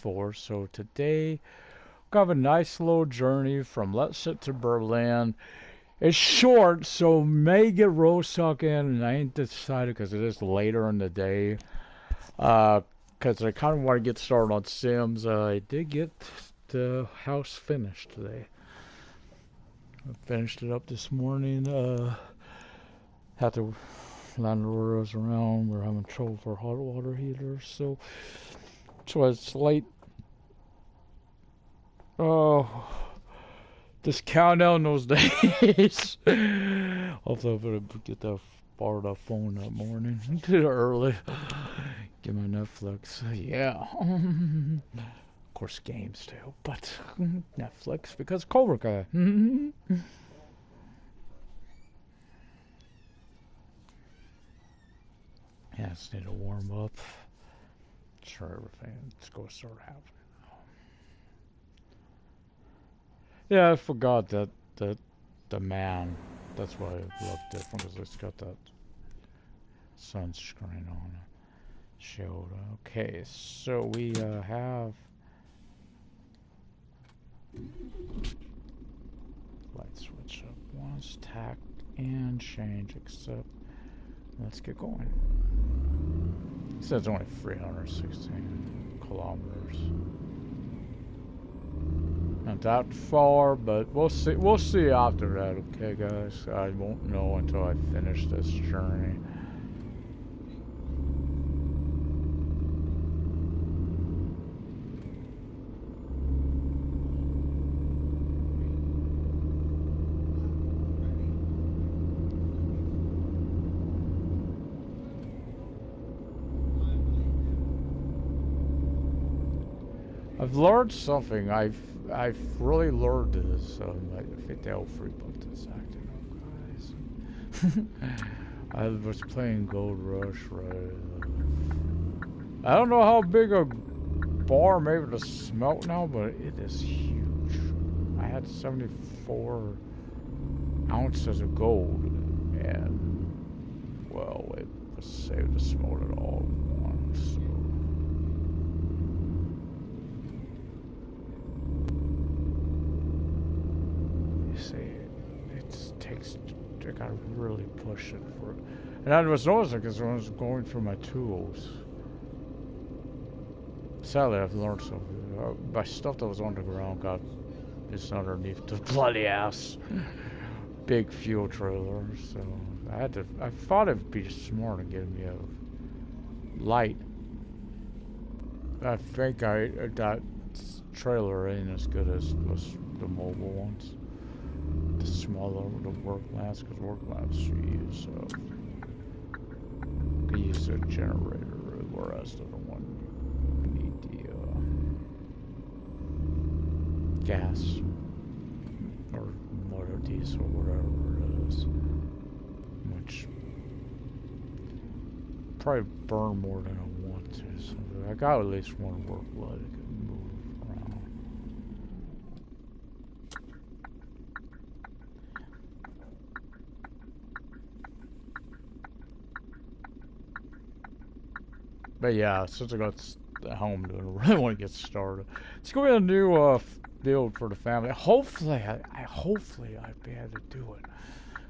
Road-PS4. So today, we have a nice little journey from Leipzig to Berlin. It's short, so may get road suck in, and I ain't decided because it is later in the day. Because I kind of want to get started on Sims. I did get the house finished today. I finished it up this morning. Had to landlords around. We're having trouble for hot water heaters, so it's late. Oh, just count down those days. Hopefully, I'm gonna get that borrow that phone that morning. Too early. Get my Netflix. Yeah. Of course, games too, but Netflix because Cobra Kai. Yeah, just need to warm up. Sure, everything's going to start happening. Yeah, I forgot that the man. That's why it looked different because it's got that sunscreen on it. Showed. Okay, so we have light switch up once, tact and change, except let's get going. It says only 316 kilometers. Not that far, but we'll see. We'll see after that, okay, guys? I won't know until I finish this journey. I've learned something. I've really learned this. I think they'll free book this acting up, guys. I was playing Gold Rush, right? I don't know how big a bar I'm able to smelt now, but it is huge. I had 74 ounces of gold, and well, it was saved to smelt it all at once. So. I gotta really push it for it. And I was noticing because when I was going through my tools, sadly I've learned something. My stuff that was on the ground got just underneath the bloody ass big fuel trailer. So I thought it'd be smart to give me a light. I think that trailer ain't as good as the mobile ones. The smaller the work lamps, because work lamps you use a generator, whereas the other one you need the gas or motor diesel, whatever it is, which probably burn more than I want to. So I got at least one work light that can move around. But yeah, since I got home, I really want to get started. It's going to be a new build for the family. Hopefully, hopefully I'll be able to do it.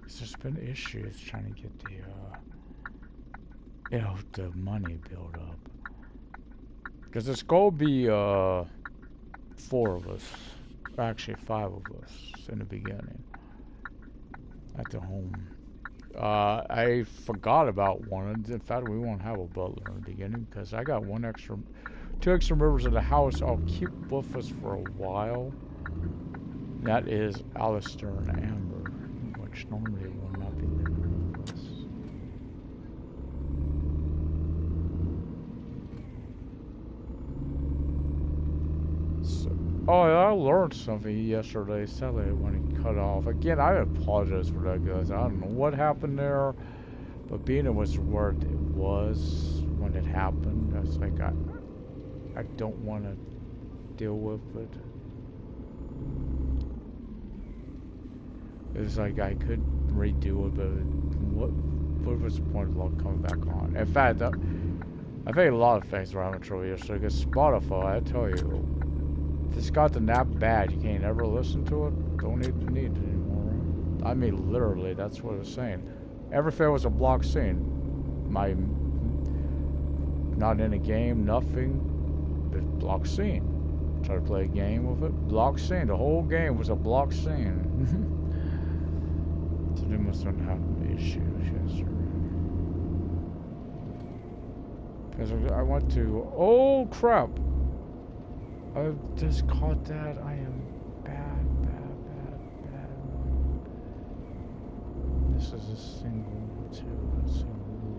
There's been issues trying to get the money built up. Because it's going to be 4 of us, actually 5 of us in the beginning at the home. I forgot about one. In fact, we won't have a butler in the beginning because I got 2 extra members of the house I'll keep with us for a while. That is Alistair and Amber, which normally will not be living with us. So, oh, I learned something yesterday. Sadly, when it cut off. Again, I apologize for that, guys. I don't know what happened there, but being it was where it was when it happened, I was like, I don't want to deal with it. It was like I could redo it, but what was the point of coming back on? In fact, I think a lot of things were having trouble yesterday because Spotify, I tell you, it's gotten that bad you can't ever listen to it. Don't even need it anymore. Right? I mean, literally, that's what it's saying. Everything was a block scene. My not in a game, nothing. It's block scene. Try to play a game with it. Block scene. The whole game was a block scene. So they must not have issues yesterday. Because I went to. Oh crap! I just caught that. I am bad. This is a single too. So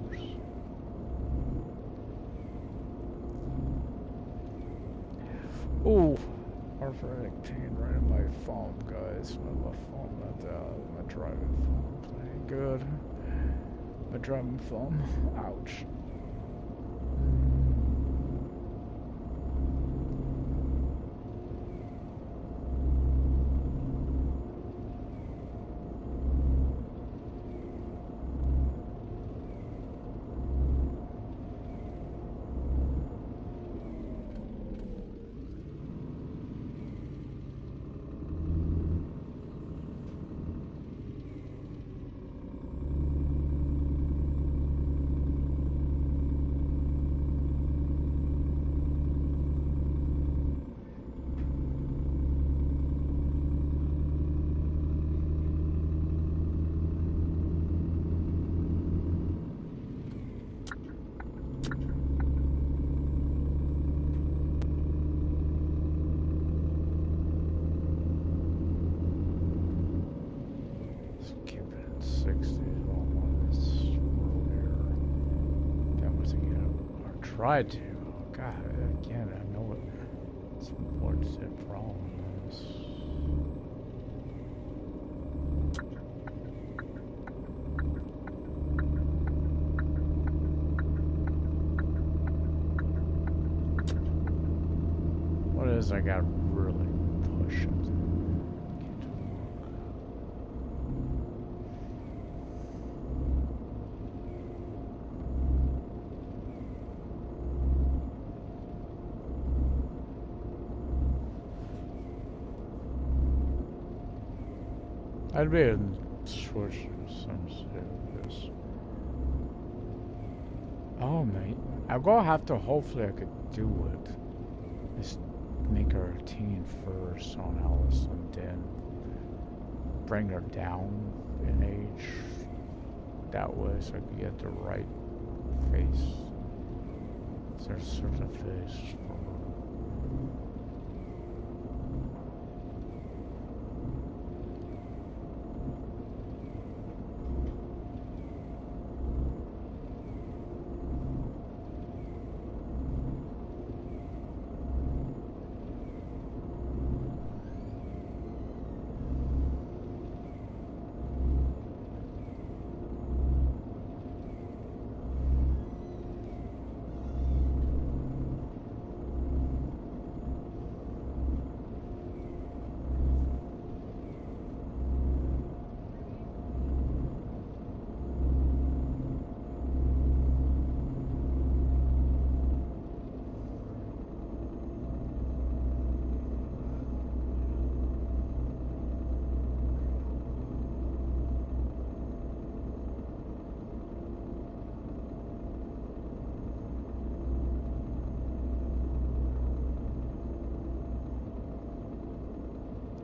moves. Ooh, arthritic pain right in my thumb, guys. My left thumb, not my driving thumb. Playing good. My driving thumb. Ouch. Tried to. God, again, I know what the problem is. What is I got really push it. I'd be in switch some service. Oh mate, I'm gonna have to. Hopefully, I could do it. Just make her a teen first on Alice, and then bring her down in age. That way, so I can get the right face. There's a certain face for her.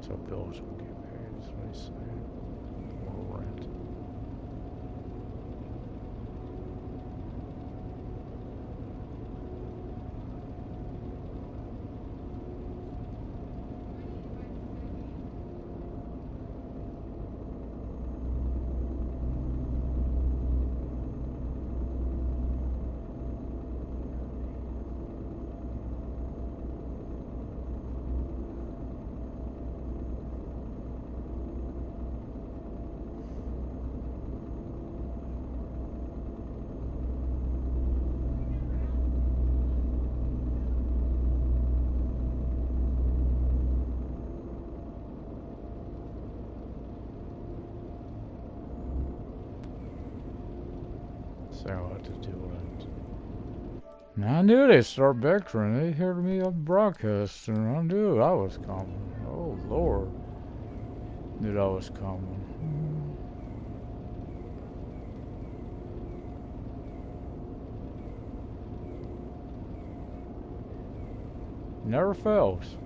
So bills will get paid, is what he's saying. Or rent. So I had to do it. I knew they'd start vectoring. They heard me up broadcast, and I knew I was coming. Oh, Lord. Knew I was coming. Never fails.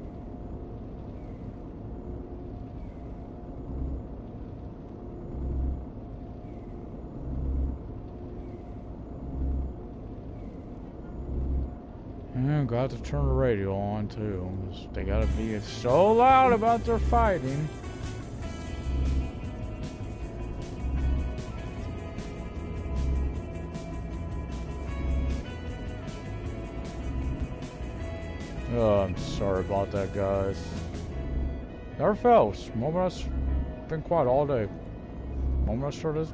And got to turn the radio on too, 'cause they gotta be so loud about their fighting. Oh, I'm sorry about that, guys. Never fails. Moment I've been quiet all day. Moment I start this.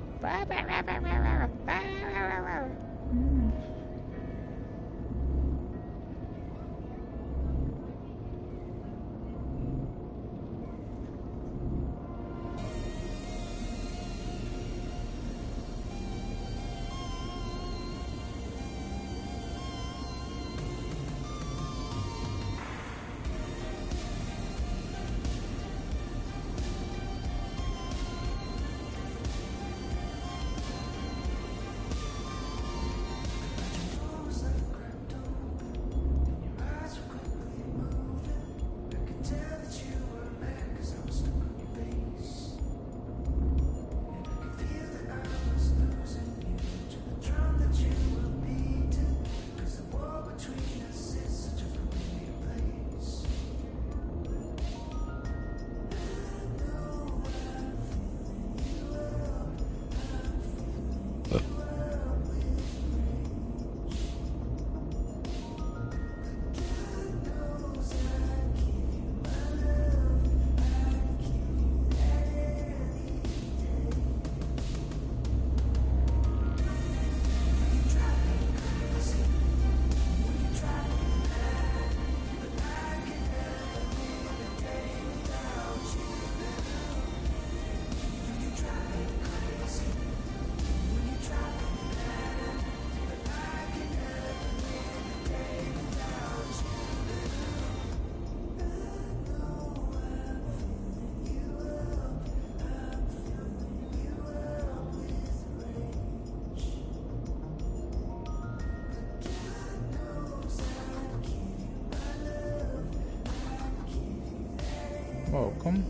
Welcome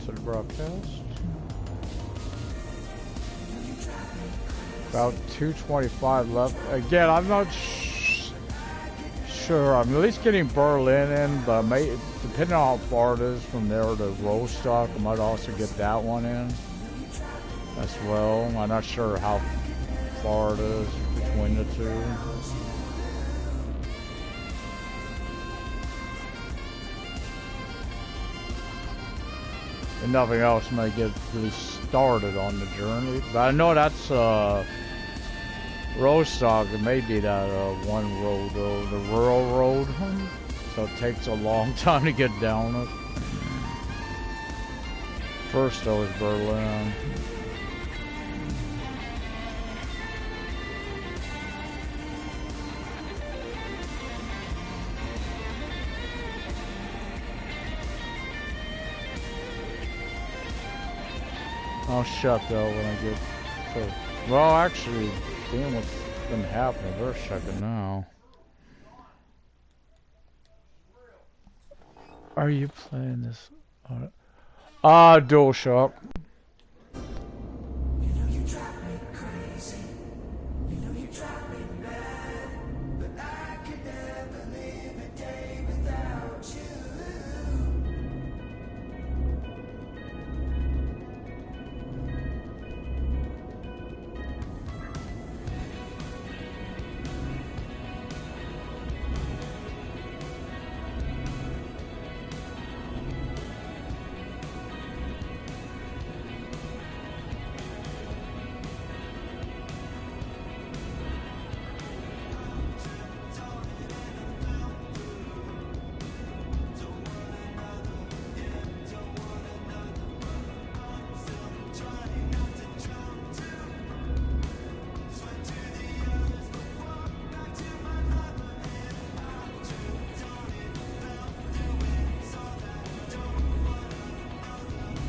to the broadcast. About 2:25 left. Again, I'm not sure. I'm at least getting Berlin in, but depending on how far it is from there to Rostock, I might also get that one in as well. I'm not sure how far it is between the two. And nothing else may get really started on the journey. But I know that's Rostock. It may be that one road, though, the rural road. So it takes a long time to get down it. First, though, is Berlin. I'll shut though when I get to. Well, actually, seeing what's been happening, they're shutting now. Are you playing this? DualShock.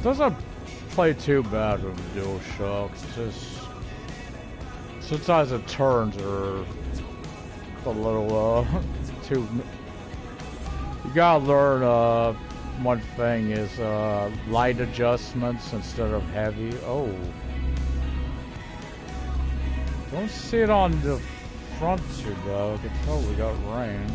Doesn't play too bad with the DualShock. It's just sometimes the turns are a little too. You gotta learn. One thing is light adjustments instead of heavy. Oh, don't see it on the front too bad. I can tell we got rain.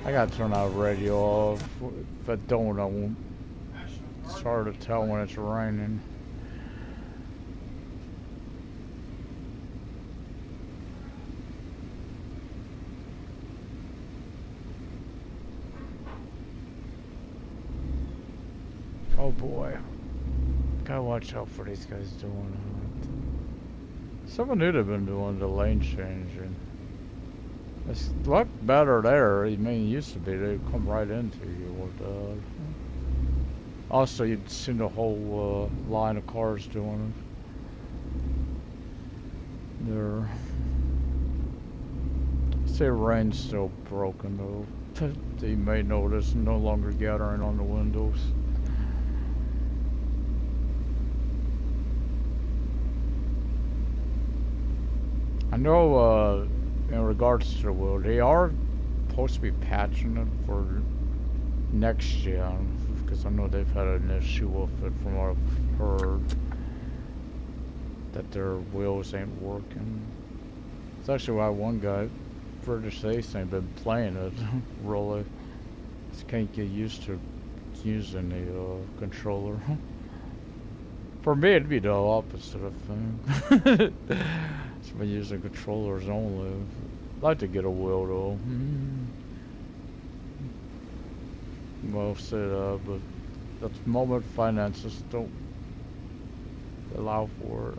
I gotta turn that radio off. If I don't, I won't. It's hard to tell when it's raining. Oh boy. Gotta watch out for these guys doing it. Someone knew they've been doing the lane changing. It's looked better there. I mean, it used to be they'd come right into you with that. Also, you'd seen the whole line of cars doing it. There. Say rain's still broken though. You may notice no longer gathering on the windows. I know in regards to the wheel, they are supposed to be patching it for next gen, because I know they've had an issue with it from what I've heard, that their wheels ain't working. It's actually why one guy, British Ace, ain't been playing it, really. Just can't get used to using the controller. For me, it'd be the opposite of thing. Just been using controllers only. I'd like to get a wheel though. Well, say that, but at the moment finances don't allow for it.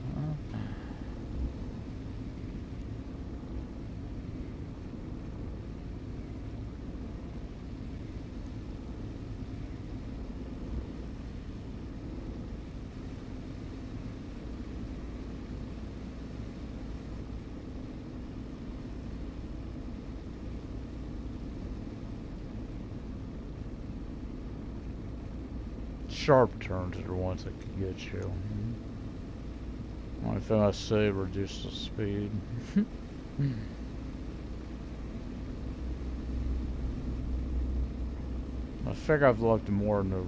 Sharp turns are the ones that can get you. Only thing I say, reduce the speed. I think I've looked more in the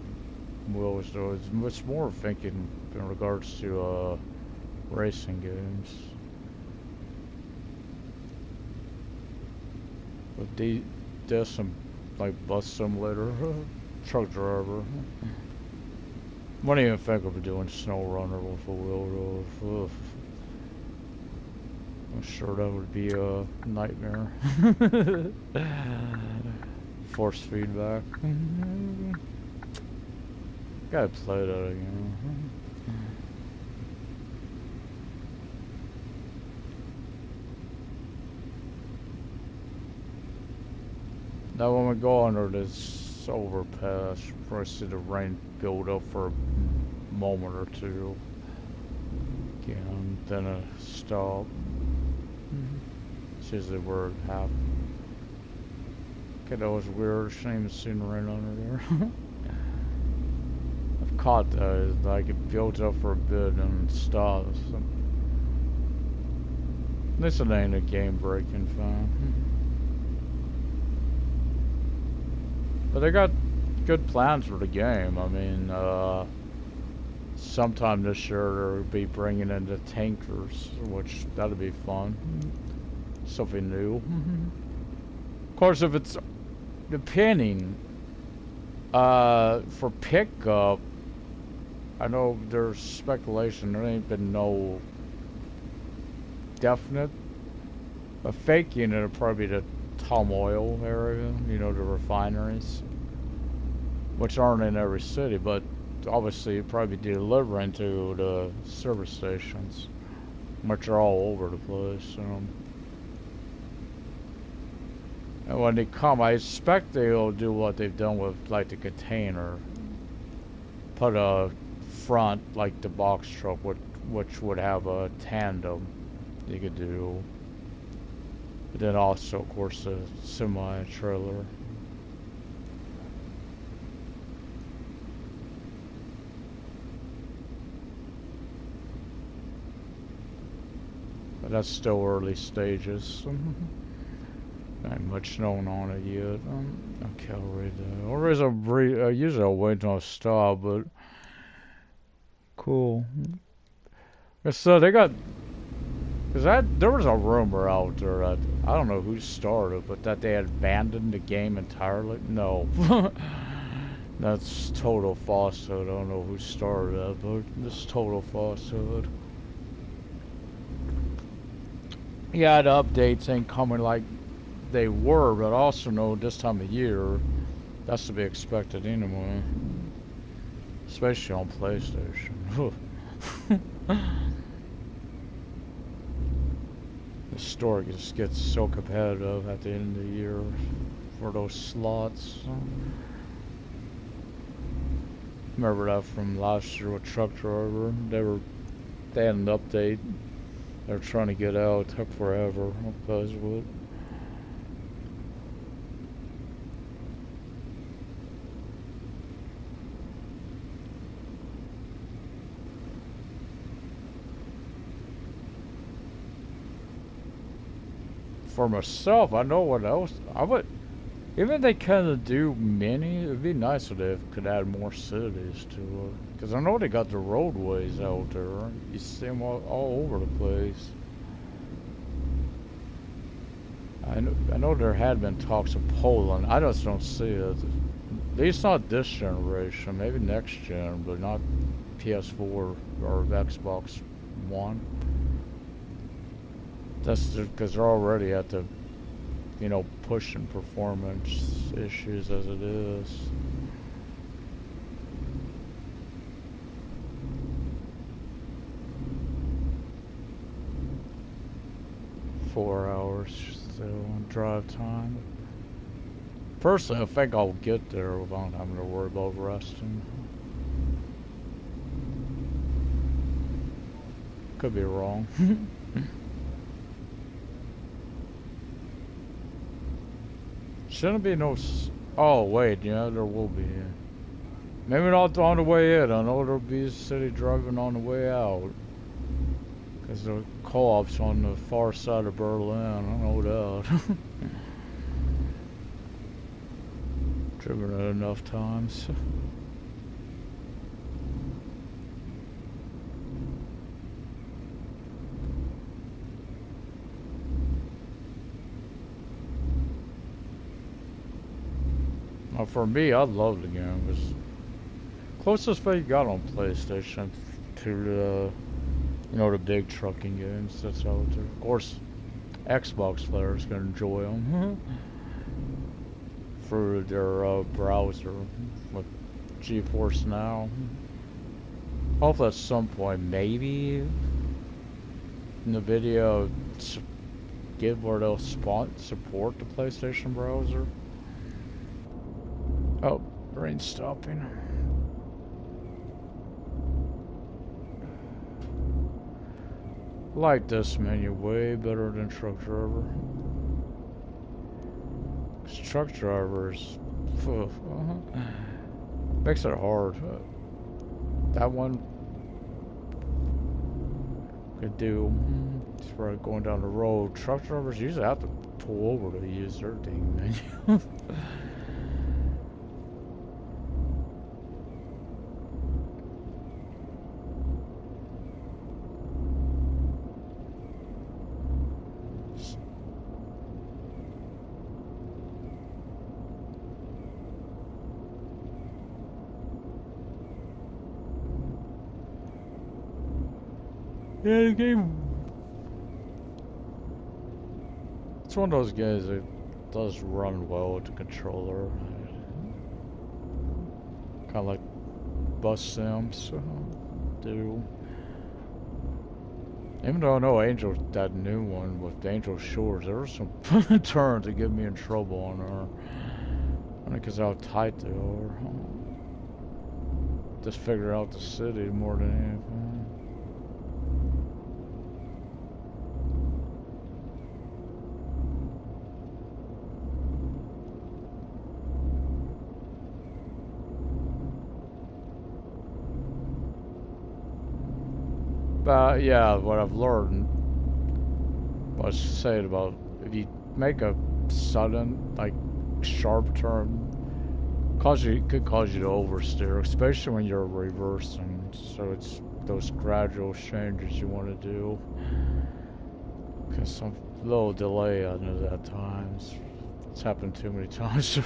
wheels though. It's much more thinking in regards to racing games. But there's some like bus simulator, truck driver. Wouldn't even think of doing snow runner with a wheel though. I'm sure that would be a nightmare. Force feedback. Gotta play that again. Now when we go under this overpass, we'll probably see the rain build up for a moment or two. Again, then a stop. It's usually where it happens. Okay, that was weird. Shame to see the rain under there. I've caught those. Like it builds up for a bit and stops. This ain't a game breaking thing. But they got good plans for the game. I mean, sometime this year they'll be bringing in the tankers, which that'll be fun. Something new. Of course, if it's depending for pickup, I know there's speculation. There ain't been no definite, but faking it'll probably be the Tom Oil area, you know, the refineries, which aren't in every city, but obviously you'd probably be delivering to the service stations, which are all over the place. And when they come, I expect they'll do what they've done with like the container, put a front like the box truck, which would have a tandem you could do. But then also, of course, the semi-trailer. But that's still early stages. Not much known on it yet. Okay, I'll read that. Or is usually I'll wait until I stop, but cool. So they got, cause there was a rumor out there that I don't know who started, but that they had abandoned the game entirely. No, that's total falsehood. I don't know who started that, but this is total falsehood. Yeah, the updates ain't coming like they were, but also know this time of year, that's to be expected anyway. Especially on PlayStation. The store just gets so competitive at the end of the year for those slots. Remember that from last year with Truck Driver? They had an update. They were trying to get out. It took forever. Because what? 'For myself, I know what else I would. Even if they kind of do many, it'd be nice if they could add more cities to it. Because I know they got the roadways out there. You see them all over the place. I know there had been talks of Poland. I just don't see it. At least not this generation. Maybe next gen, but not PS4 or Xbox One. That's because they're already at the, pushing performance issues as it is. Four hours still on drive time. Personally, I think I'll get there without having to worry about resting. Could be wrong. Shouldn't be no. Oh wait, yeah, there will be. Maybe not on the way in. I know there'll be a city driving on the way out. Because the co-op's on the far side of Berlin. I know that. Driven it enough times. For me, I love the game. It's closest thing you got on PlayStation to the big trucking games that's out there. Of course, Xbox players can enjoy them through their browser with GeForce Now. Hopefully, at some point, maybe NVIDIA get where they'll support the PlayStation browser. Oh, rain's stopping. Like this menu way better than Truck Driver. 'Cause Truck Drivers makes it hard. That one could do. It's right going down the road. Truck Drivers usually have to pull over to use their dang menu. Yeah, the game. It's one of those games that does run well with the controller. Kind of like bus sims do. Even though I know that new one with Angel Shores, there were some turns that get me in trouble on her. I think because how tight they are. Just figure out the city more than anything. But yeah, what I've learned was saying about if you make a sudden, like, sharp turn, could cause you to oversteer, especially when you're reversing. So it's those gradual changes you want to do. Because some little delay on it at times. It's happened too many times.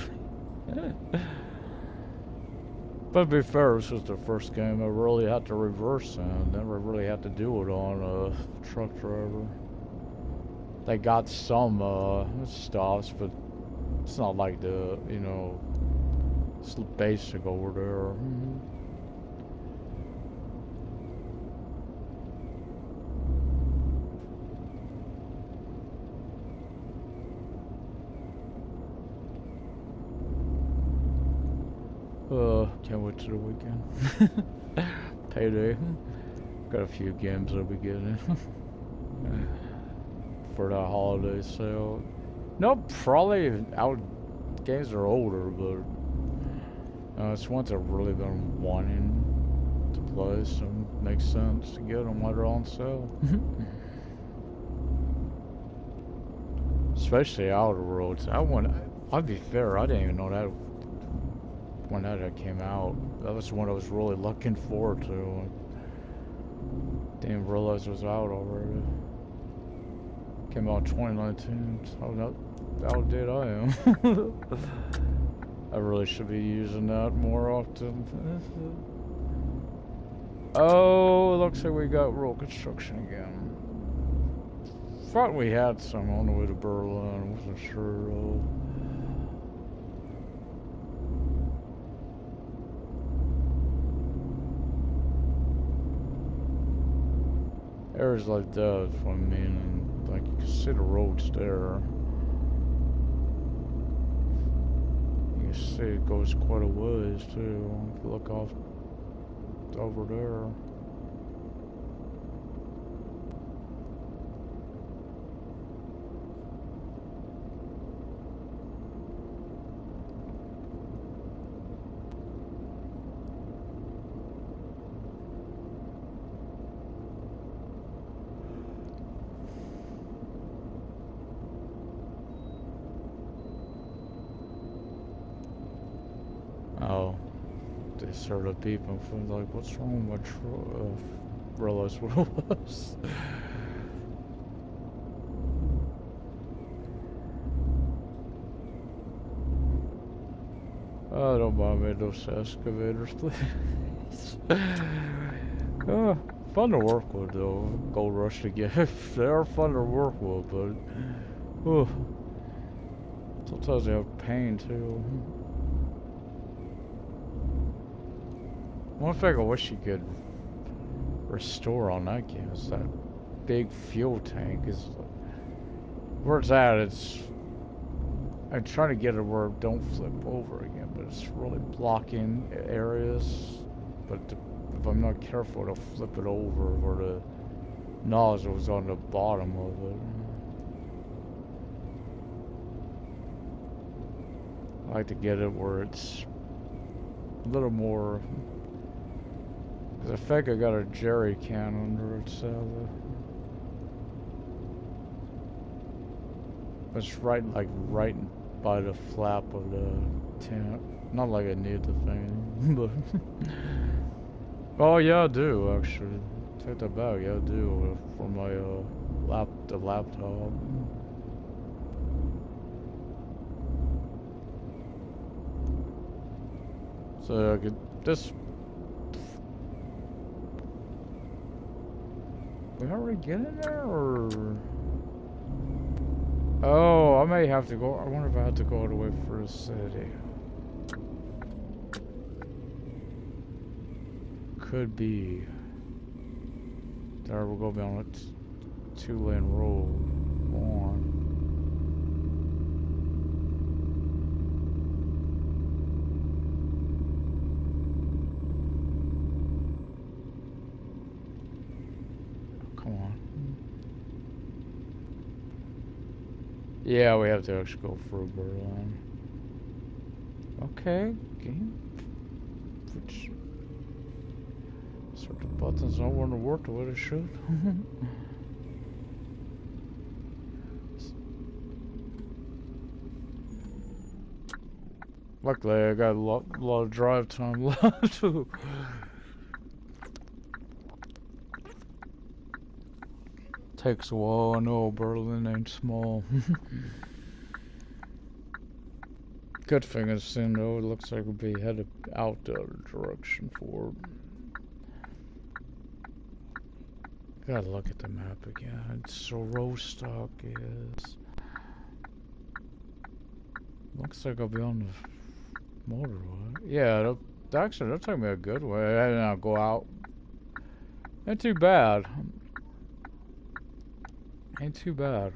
But to be fair, this was the first game I really had to reverse in. Never really had to do it on a truck driver. They got some stops, but it's not like the, you know, it's basic over there. Can't wait to the weekend. Payday. Got a few games I'll be getting for the holiday sale. No, probably out games are older, but it's ones I've really been wanting to play, so it makes sense to get them while they're on sale. Especially Outer Worlds. I'll be fair, I didn't even know that when that came out. That was one I was really looking forward to. Didn't realize it was out already. Came out in 2019. How did I am? I really should be using that more often. Oh, looks like we got road construction again. Thought we had some on the way to Berlin. Wasn't sure though. Areas like that is what I mean, and like you can see the roads there. You can see it goes quite a ways too. If you look off over there. Oh, they started beeping for like, what's wrong with my truck? Realized what it was. Oh, don't mind me, those excavators, please. Fun to work with though. Gold Rush again. They are fun to work with, but sometimes they have pain too. One thing I wish you could restore on that game is that big fuel tank. Is where it's at. I'm trying to get it where it don't flip over again, but it's really blocking areas. But if I'm not careful, it'll flip it over where the nozzle's on the bottom of it. I like to get it where it's a little more. Cause I think I got a jerry can under it, so it's right by the flap of the tent. Not like I need the thing, but oh yeah, I do actually. Take that back, yeah, I do for my the laptop. So I could this. We already get in there, or? Oh, I may have to go. I wonder if I have to go all the way for the city. Could be. There we'll go down a 2-lane road. On. Yeah, we have to actually go for Berlin. Okay, game. Which is So the buttons don't want to work the way they should. Luckily, I got a lot of drive time left. Takes a while. I know Berlin ain't small. Good thing is, soon though, it looks like we'll be headed out the other direction for it. Gotta look at the map again. So Rostock is. Looks like I'll be on the motorway. Yeah, actually, that'll take me a good way. And I'll go out. Ain't too bad. Ain't too bad.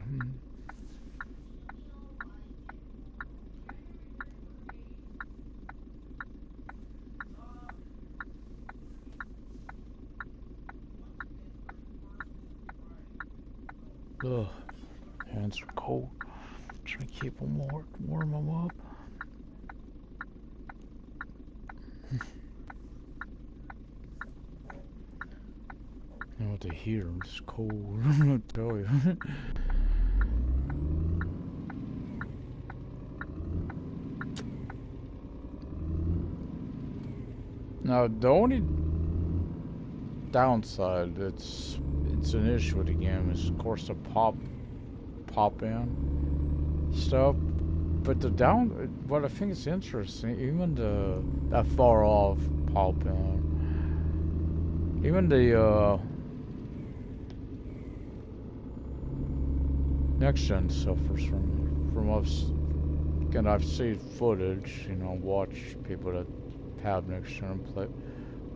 Ugh. Hands are cold. Trying to keep them warm them up. You know what, the heater's cold. I'm gonna tell you. Now, the only downside it's an issue with the game is, of course, the pop in stuff. But what I think is interesting, even that far off pop in, even the next gen suffers from us. Again, I've seen footage, you know, watch people that have next gen play.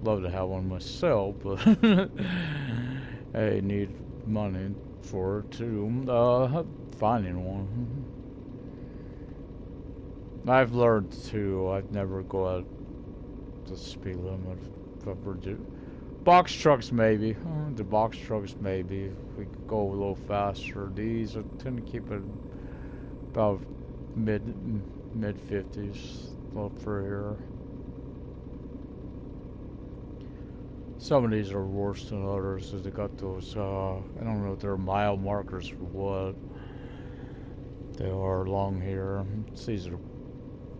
Love to have one myself, but I need money for it too. Finding one. I've learned to. I'd never go out the speed limit if I ever do. Box trucks maybe. The box trucks maybe. If we could go a little faster. These I tend to keep it about mid 50s up for here. Some of these are worse than others, as they got those, I don't know if they're mile markers for what. They are along here. It's easy to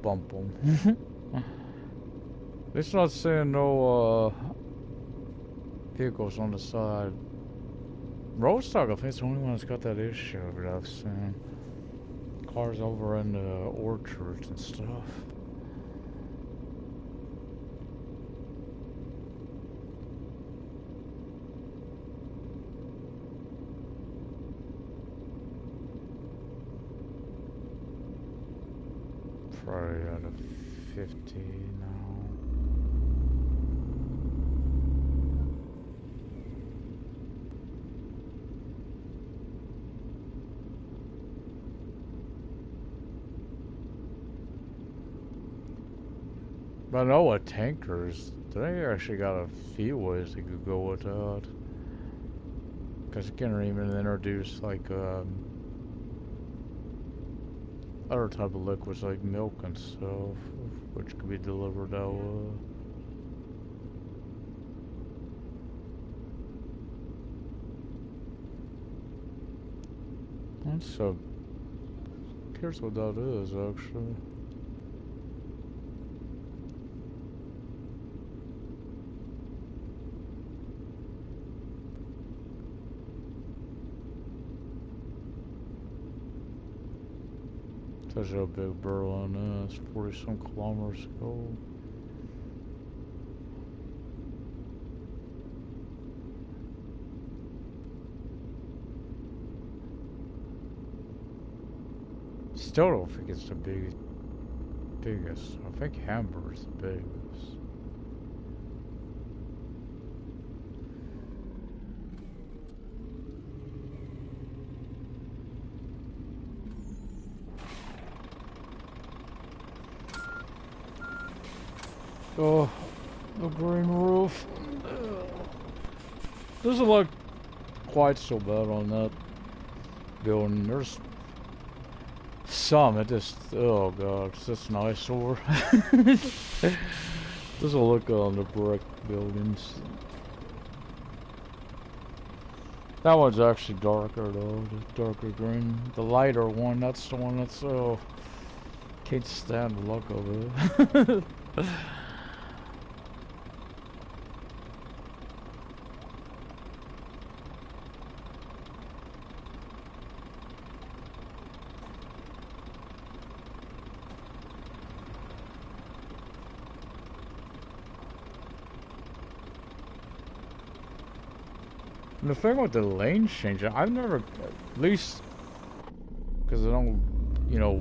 bump them. It's not saying no, vehicles on the side. Roadstock, I think it's the only one that's got that issue that I've seen. Cars over in the orchards and stuff. Probably out of 50 now. But I know what tankers, they actually got a few ways they could go with that. Because you can even introduce like other type of liquids like milk and stuff, which could be delivered that way. So, here's what that is actually. Tells you how big Berlin is, 40 some kilometers ago. Still don't think it's the biggest. I think Hamburg's the biggest. Oh, the green roof. Doesn't look quite so bad on that building. There's some, it just, oh god, it's just an eyesore. Doesn't look on the brick buildings. That one's actually darker though, the darker green. The lighter one, that's the one that's so... Can't stand the look of it. And the thing with the lane changing, I've never, at least, because I don't, you know,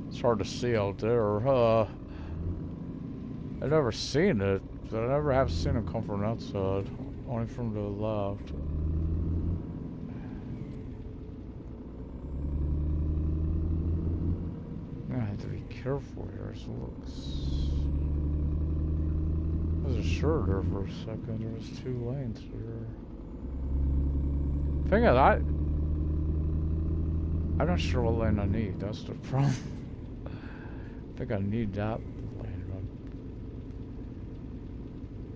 it's hard to see out there. I've never seen it, but I never have seen it come from that side, only from the left. I have to be careful here. So I was sure there for a second. There was 2 lanes there. Thing is, I'm not sure what lane I need. That's the problem. I think I need that lane,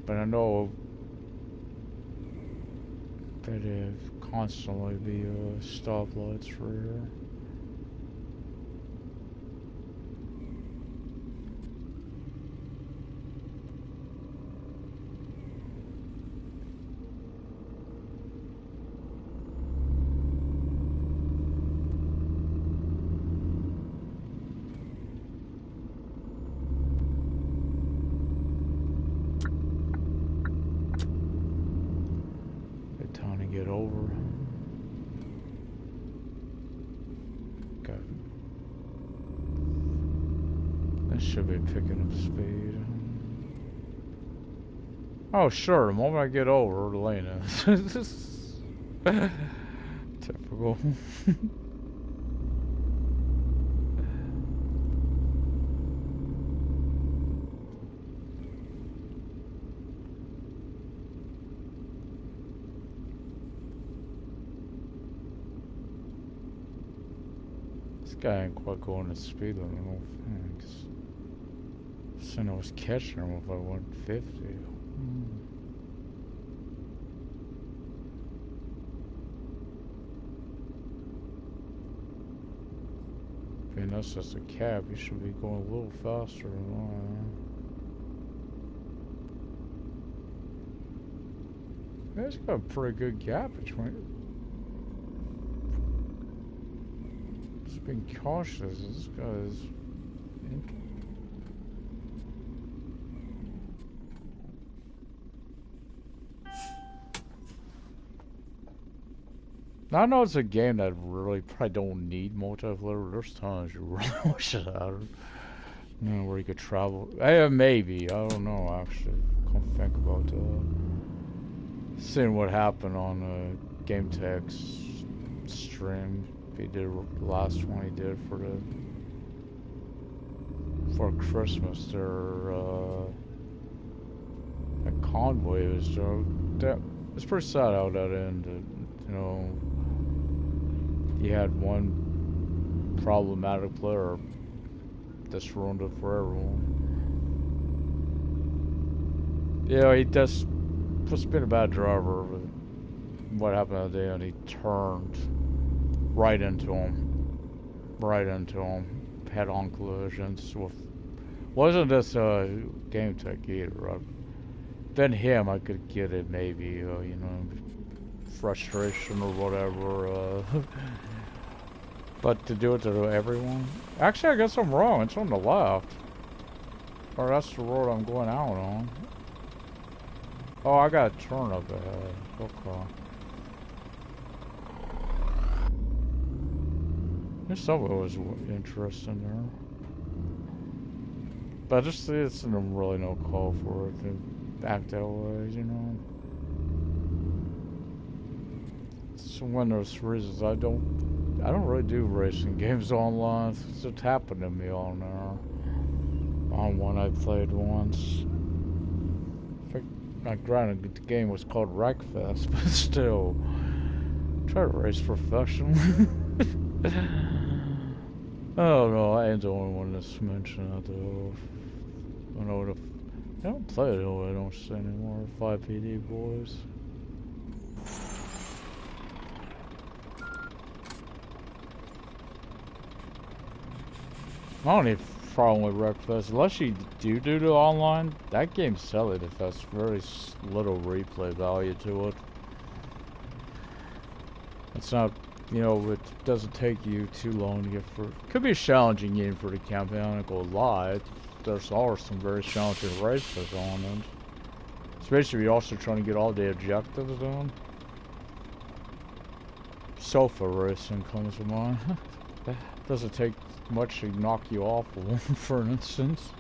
but I know that it constantly be stoplights for here. Should be picking up speed. Oh, sure, the moment I get over, the lane is. Typical. This guy ain't quite going the speed limit, I don't think. I was catching him if I went 50. I mean, that's just a cab. You should be going a little faster than I am. It's got a pretty good gap between. Just being cautious. This guy's. I know it's a game that really probably don't need multiplayer. There's times you really wish it had it. You know, where you could travel. Maybe. I don't know, actually. Come think about seeing what happened on Game Tech's stream. He did the last one he did for Christmas. That convoy was it's pretty sad how that ended. You know, you had one problematic player that's ruined it for everyone. Yeah, he just must have been a bad driver. But what happened that day, and he turned right into him, head-on collisions with. Wasn't this Game Tech either? Then him, I could get it maybe, you know, frustration or whatever. But to do it to everyone? Actually, I guess I'm wrong. It's on the left. Or that's the road I'm going out on. Oh, I got a turn up ahead. Okay. There's some of it was interesting there. But I just see it's really no call for it to act that way, you know. It's one of those reasons I don't really do racing games online. It's just happened to me on there. On one I played once. Granted, the game was called Wreckfest, but still, try to race professionally. Oh no, I ain't the only one that's mentioned that though. I know I don't play it anyway, I don't see anymore. 5PD boys. I don't have a problem with Wreckfest. Unless you do the online, that game's silly. It has very little replay value to it. It's not, you know, it doesn't take you too long to get through. Could be a challenging game for the campaign, I don't go lie. There's always some very challenging races on it. Especially if you're also trying to get all the objectives done. Sofa racing comes to mind. Doesn't take much to knock you off of one, for instance.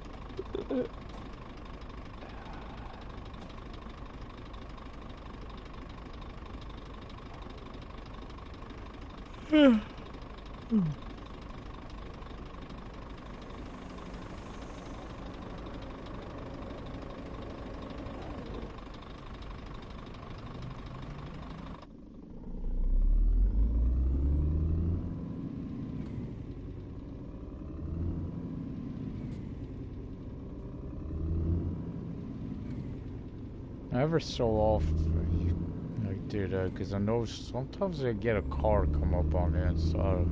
Ever so often, I do that because I know sometimes I get a car come up on the inside.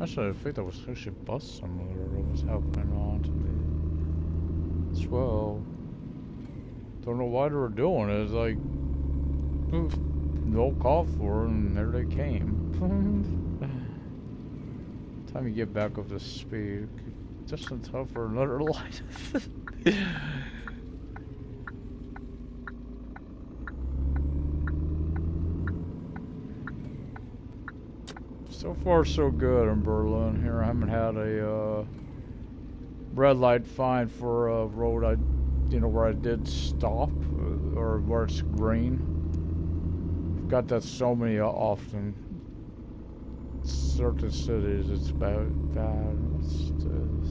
Actually, I think that was actually bus simulator that was happening on to me as well. Don't know why they were doing it. It's like no call for it, and there they came. Time you get back up to speed, just in time for another light. So far, so good in Berlin. Here, I haven't had a red light fine for a road where I did stop or where it's green. I've got that so many often. Certain cities, it's bad. What's this?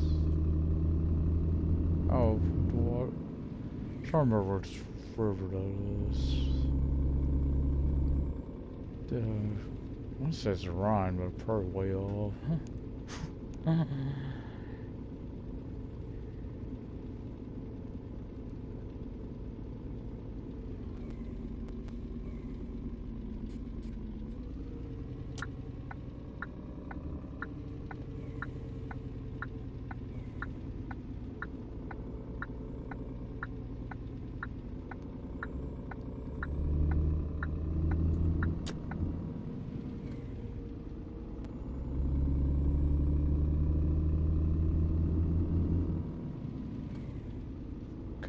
Oh, what? I'm trying to remember which river that is. I want to say it's a Rhine, but I'm probably way off.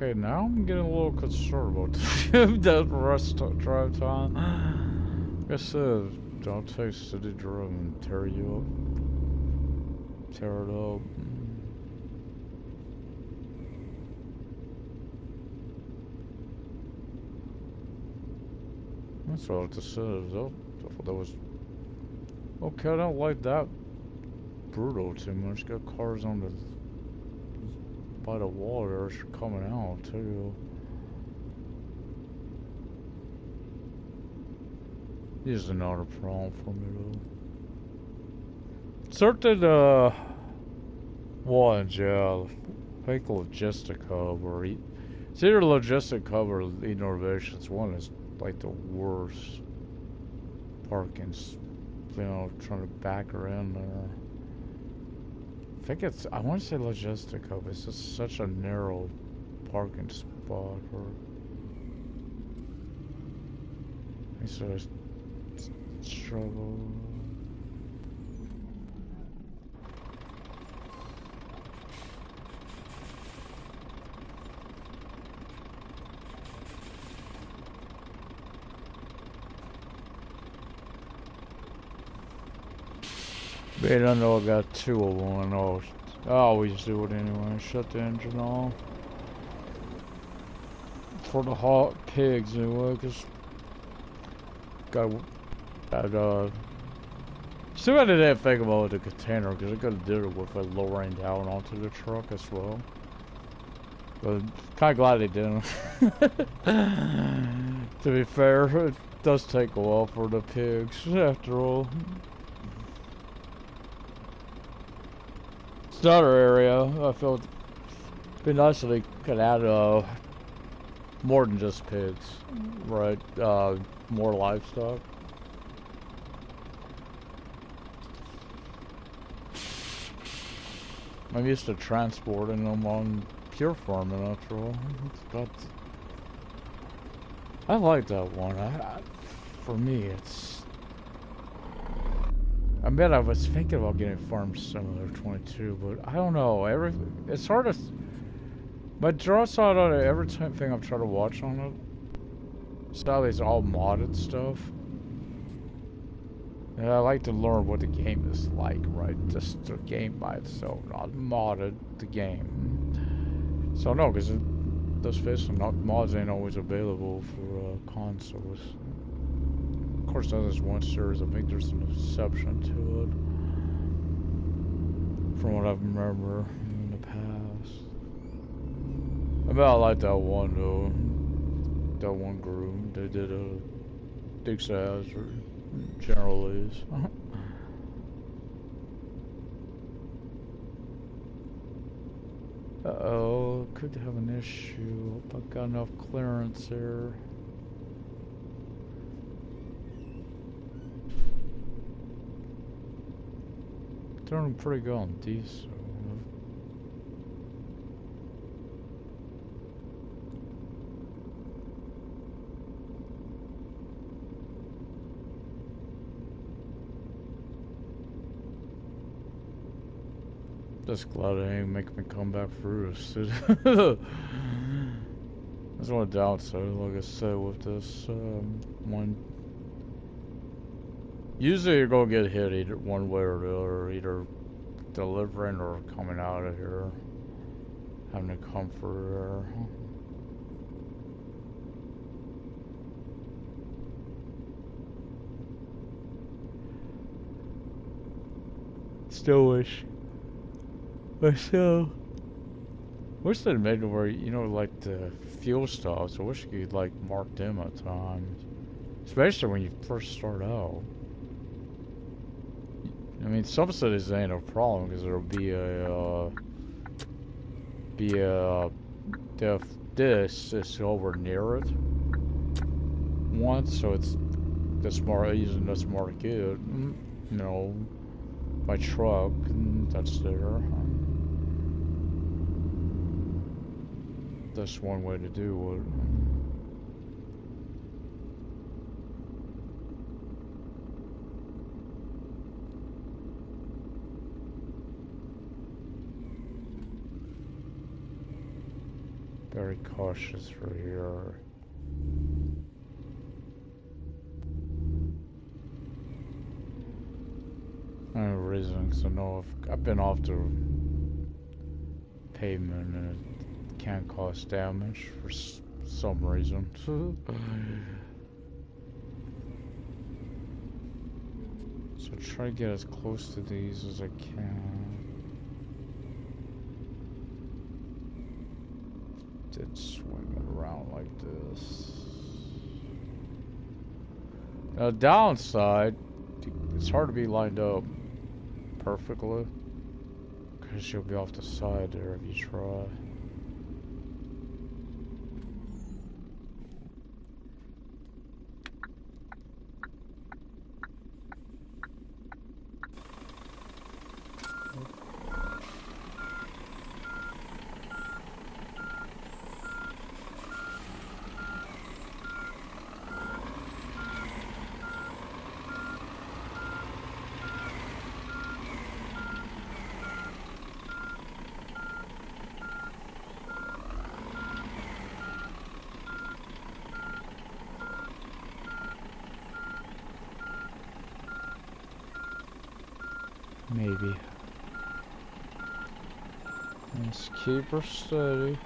Okay, now I'm getting a little concerned about that rest drive time. Like I said, don't take city drive and tear you up. Tear it up. That's what I like to say. I thought that was okay. I don't like that brutal too much. Got cars on the by the water coming out too. This is another problem for me though. Certain ones, yeah, I think Logistic Hub or it's either Logistic Hub or Innovations. One is like the worst parking, trying to back her in there. I want to say Logistic Hub. It's just such a narrow parking spot. It's a struggle. Man, I know I got two of them. I always do it anyway. Shut the engine off. For the hot pigs anyway, because still I didn't think about the container, because I could have did it with it lowering down onto the truck as well. But kind of glad they didn't. To be fair, it does take a while for the pigs, after all. It's another area I felt it'd be nice if they could add more than just pigs, right? More livestock. I'm used to transporting them on pure farming after all. But I like that one. For me, it's. I bet I was thinking about getting Farm Simulator 22, but I don't know. It's hard to. My draw saw out of everything I've tried to watch on it. Sadly, it's all modded stuff. And I like to learn what the game is like, right? Just the game by itself, not modded the game. So no, because let's face it, mods ain't always available for consoles. Of course, that is one series. I think there's an exception to it, from what I remember in the past. I bet I like that one though. That one group. They did a Dix Hazard. General is. Uh-oh, could have an issue. Hope I got enough clearance here. Doing pretty good on diesel. Just glad it ain't make me come back through this. That's one downside, like I said, with this one. Usually you're gonna get hit either one way or the other, either delivering or coming out of here, having to come through there. Still wish. But still, wish they'd made it where, you know, like the fuel stops, I wish you could like mark them at times. Especially when you first start out. I mean, some cities ain't a problem because there'll be if this is over near it once, so it's this mark using this market, you know, my truck, that's there. That's one way to do it. Very cautious for here. No reason, because I know I've been off the pavement and it can cause damage for some reason. So try to get as close to these as I can. Did swing it around like this. Now, downside, it's hard to be lined up perfectly because you'll be off the side there if you try. Maybe. Let's keep her steady.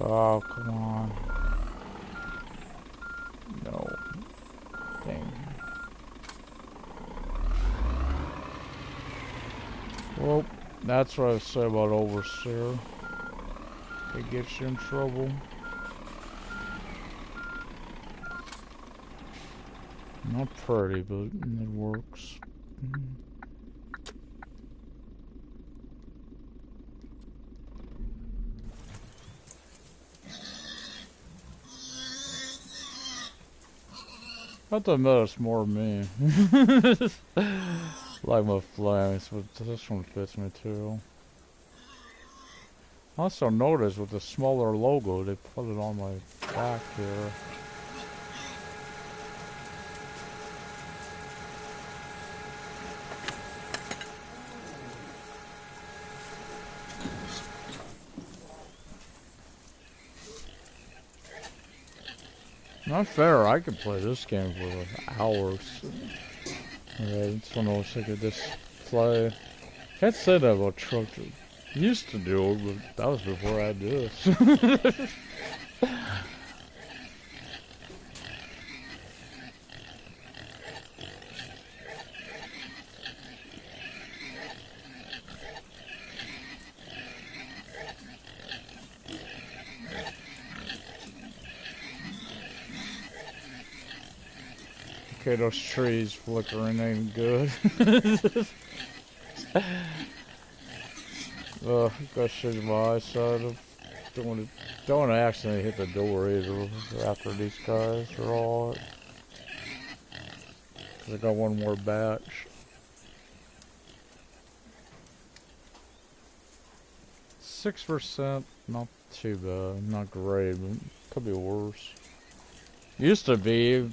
Oh, come on. No. Dang. Well, that's what I said about oversteer. It gets you in trouble. Not pretty, but it works. I have to admit it's more me. Like my flames, but this one fits me too. I also noticed with the smaller logo, they put it on my back here. Not fair, I could play this game for hours. Yeah, it's one of those I could just play. Can't say that about truck. Used to do it, but that was before I had this. Okay, those trees flickering ain't good. Gotta shake my eyesight. Don't want to accidentally hit the door either after these guys are all. I got one more batch. 6%, not too bad, not great, but could be worse. Used to be.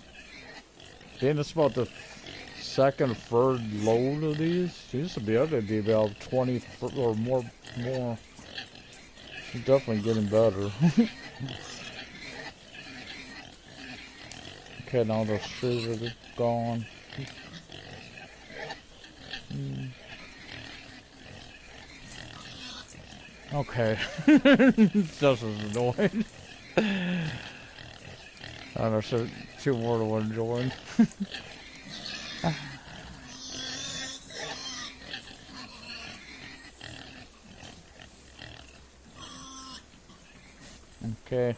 Being it's about the second, third load of these. Used to be able to be about 20 or more. Definitely getting better. Okay, now those trees are gone. Okay. Just as annoying. And there's two more to enjoy. Okay.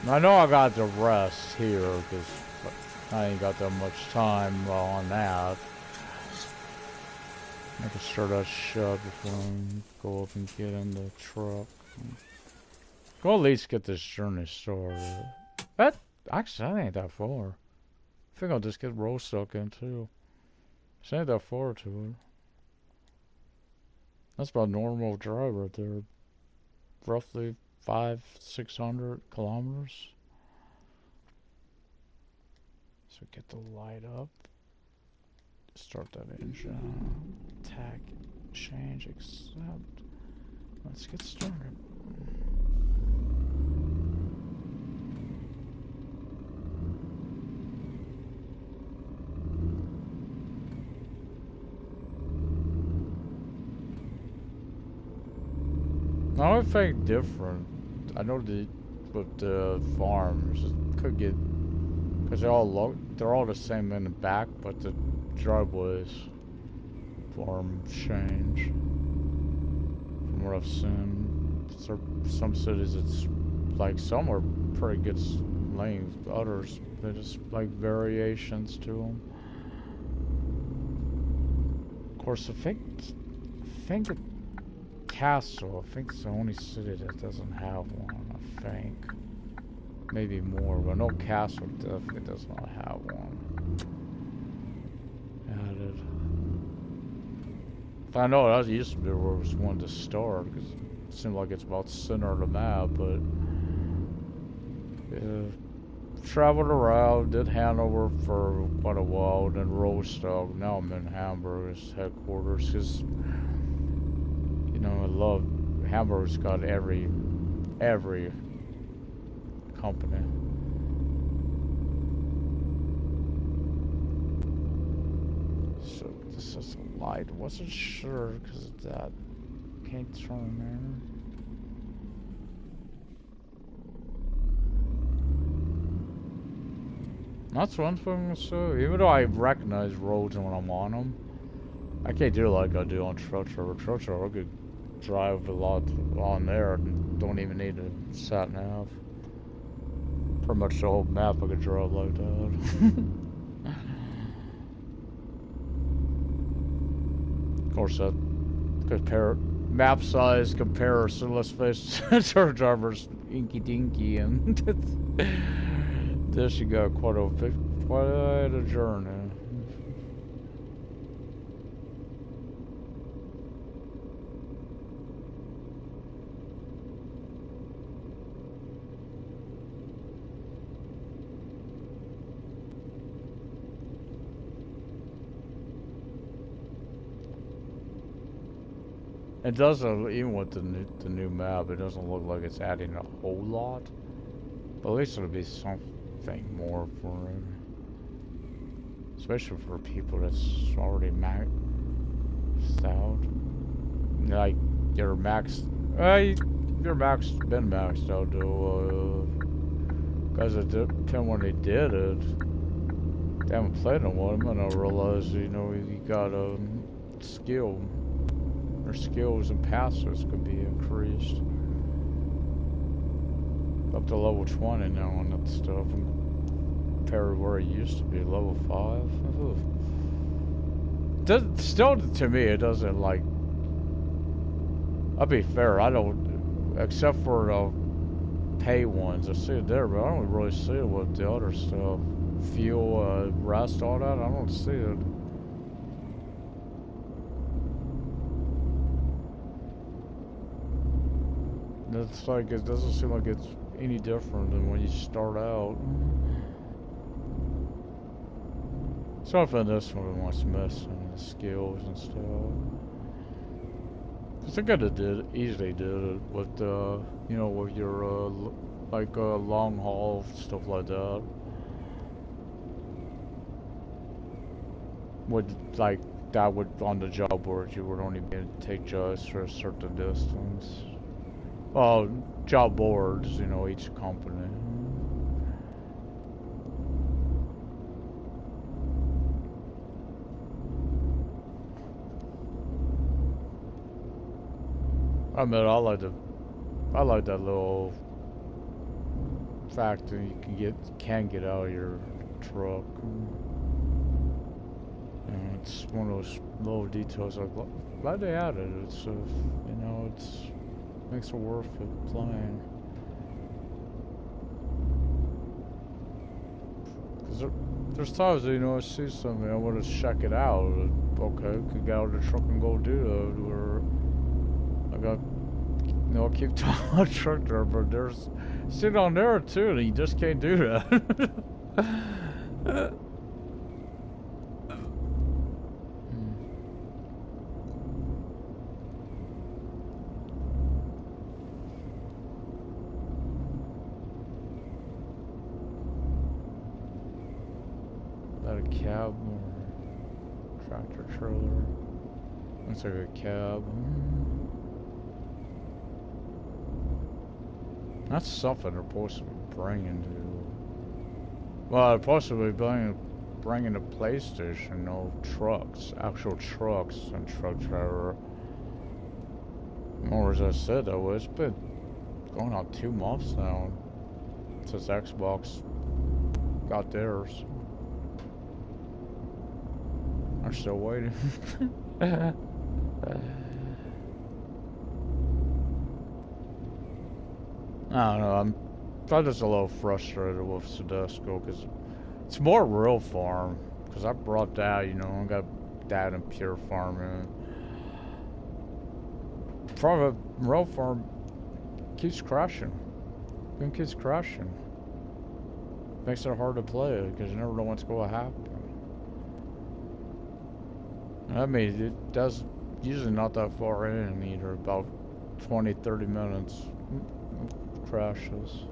I know I got the rest here because I ain't got that much time on that. Making sure that's shut before I go up and get in the truck. Go at least get this journey started. That actually, that ain't that far. I think I'll just get road stuck in too. This ain't that far to it. That's about normal drive right there. Roughly 500-600 kilometers. So get the light up. Start that engine. Attack. Change. Accept. Let's get started. I would think different. I know with the farms it could get because they're all the same in the back, but the driveways farm change. From what I've seen, some cities it's like some are pretty good lanes, others they're just like variations to them. Of course, I think Castle, I think it's the only city that doesn't have one, I think. Maybe more, but no, Castle definitely does not have one added. I know that used to be where it was one to start, because it seemed like it's about the center of the map, but traveled around, did Hanover for quite a while, then Rostock. Now I'm in Hamburg's headquarters, because you know, I love Hamburg's got every company. So this is a light. Wasn't sure because of that. Can't turn there. That's one thing. So even though I recognize roads when I'm on them, I can't do like I do on truck driver. Truck driver, I could drive a lot on there and don't even need a sat nav. Pretty much the whole map I could drive like that. Of course, that compare map size comparison. Let's face it, truck drivers inky dinky, and this you got quite a journey. It doesn't, even with the new map, it doesn't look like it's adding a whole lot. But at least it'll be something more for it. Especially for people that's already maxed out. Like, your max, your max been maxed out though. Guys that did, when they did it, they haven't played in a while. I'm gonna realize, you know, you got a skill. Their skills and passes could be increased up to level 20 now on that stuff, compared to where it used to be level 5. Still, to me, it doesn't, like, I'll be fair, I don't, except for the pay ones, I see it there, but I don't really see it with the other stuff. Fuel, rest, all that, I don't see it. It's like, it doesn't seem like it's any different than when you start out. Something this one wants missing, the skills and stuff. Cause they could have easily did it with, you know, with your, like, long haul, stuff like that. Would, like, that would, on the job board, you would only be able to take jobs for a certain distance. Well, job boards, you know, each company. I mean, I like that little fact that you can get out of your truck. And it's one of those little details. I'm glad they added it. It's, you know, makes it worth it playing. Cause there's times, you know, I see something, I want to check it out. Okay, could get out of the truck and go do that. Or I got, you know, I keep talking about truck driver, but there's sit on there too, and you just can't do that. A cab or tractor trailer. Looks like a cab. That's something they're supposed to be bringing to. Well, they're supposed to be bringing a PlayStation, no trucks, actual trucks and truck driver. Or as I said, though, it's been going on 2 months now since Xbox got theirs. I'm still waiting. I don't know, I'm just a little frustrated with Sedesco because it's more real farm. Because I brought that, you know, I got that in pure farming. From a real farm keeps crashing. It keeps crashing. Makes it hard to play because you never know what's going to happen. I mean, it does usually not that far in either, about 20-30 minutes crashes.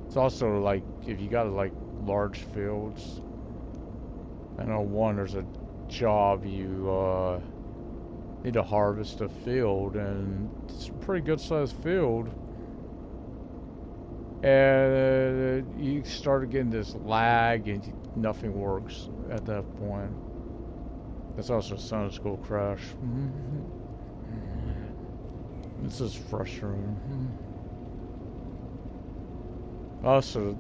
It's also like, if you got like large fields, I know there's a job you need to harvest a field, and it's a pretty good sized field, and you started getting this lag and nothing works at that point. That's also a Sunday school crash. This is frustrating. Also,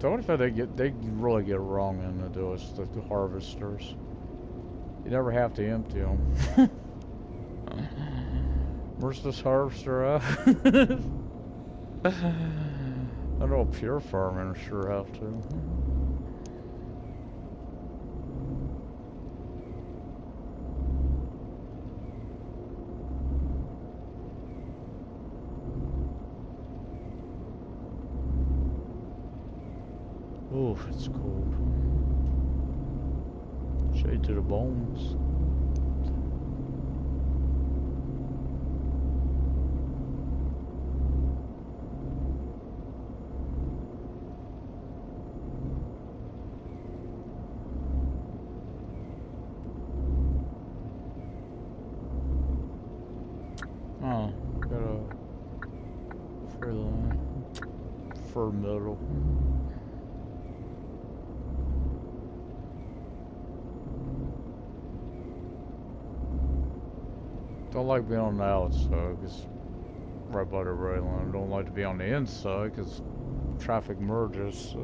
the only thing they really get wrong in to do is the harvesters. You never have to empty them. Where's this harvester at? I know pure farming sure have to. Ooh, it's cold. Shade to the bones. Oh, got a fur metal. Don't like being on the outside because right by the rail line. Don't like to be on the inside because traffic merges. So.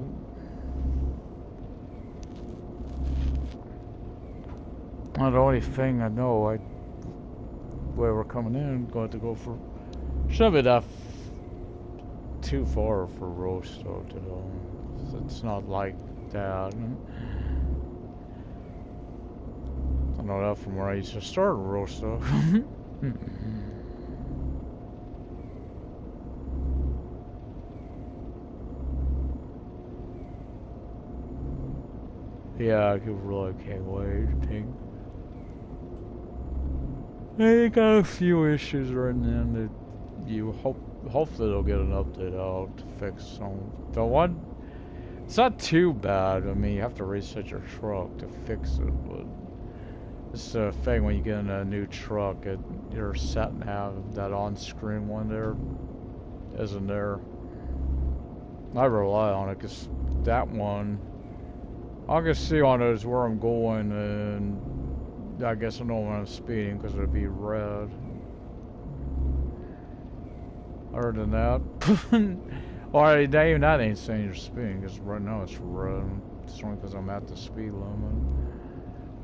Well, the only thing I know, where we're coming in, going to go for. Shouldn't be that too far for roast though. It's not like that. I know that from where I used to start roast though. Yeah, I really can't wait. They got a few issues right now that you hopefully they'll get an update out to fix some. The one, it's not too bad. I mean, you have to reset your truck to fix it, but it's a thing when you get in a new truck, you're set and have that on-screen one there isn't there. I rely on it because that one, I can see on it is where I'm going, and I guess I know when I'm speeding because it'd be red. Other than that, or even that ain't saying you're speeding because right now it's red. It's only because I'm at the speed limit.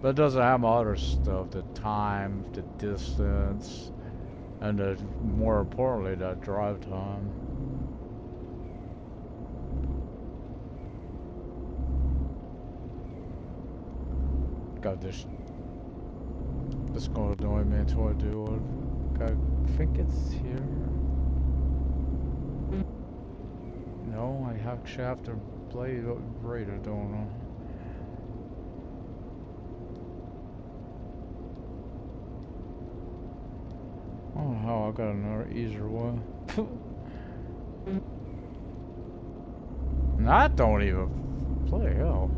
But it doesn't have my other stuff, the time, the distance, and more importantly, that drive time. God, this gonna annoy me until I do it. I think it's here. No, I actually have to play it right, I don't know. Oh, how I got another easier one. I don't even play, hell.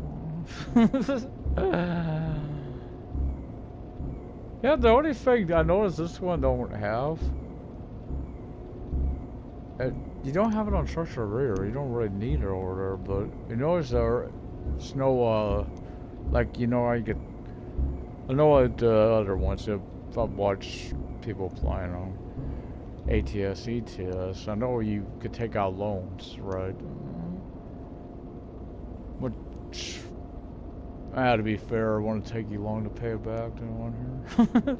Yeah, the only thing I noticed this one don't have, you don't have it on structural rear. You don't really need it over there, but you notice there's no, like, you know, I know what the other ones, I've watched people playing on ATS, ETS. I know you could take out loans, right? Which, to be fair, it wouldn't take you long to pay it back to one here.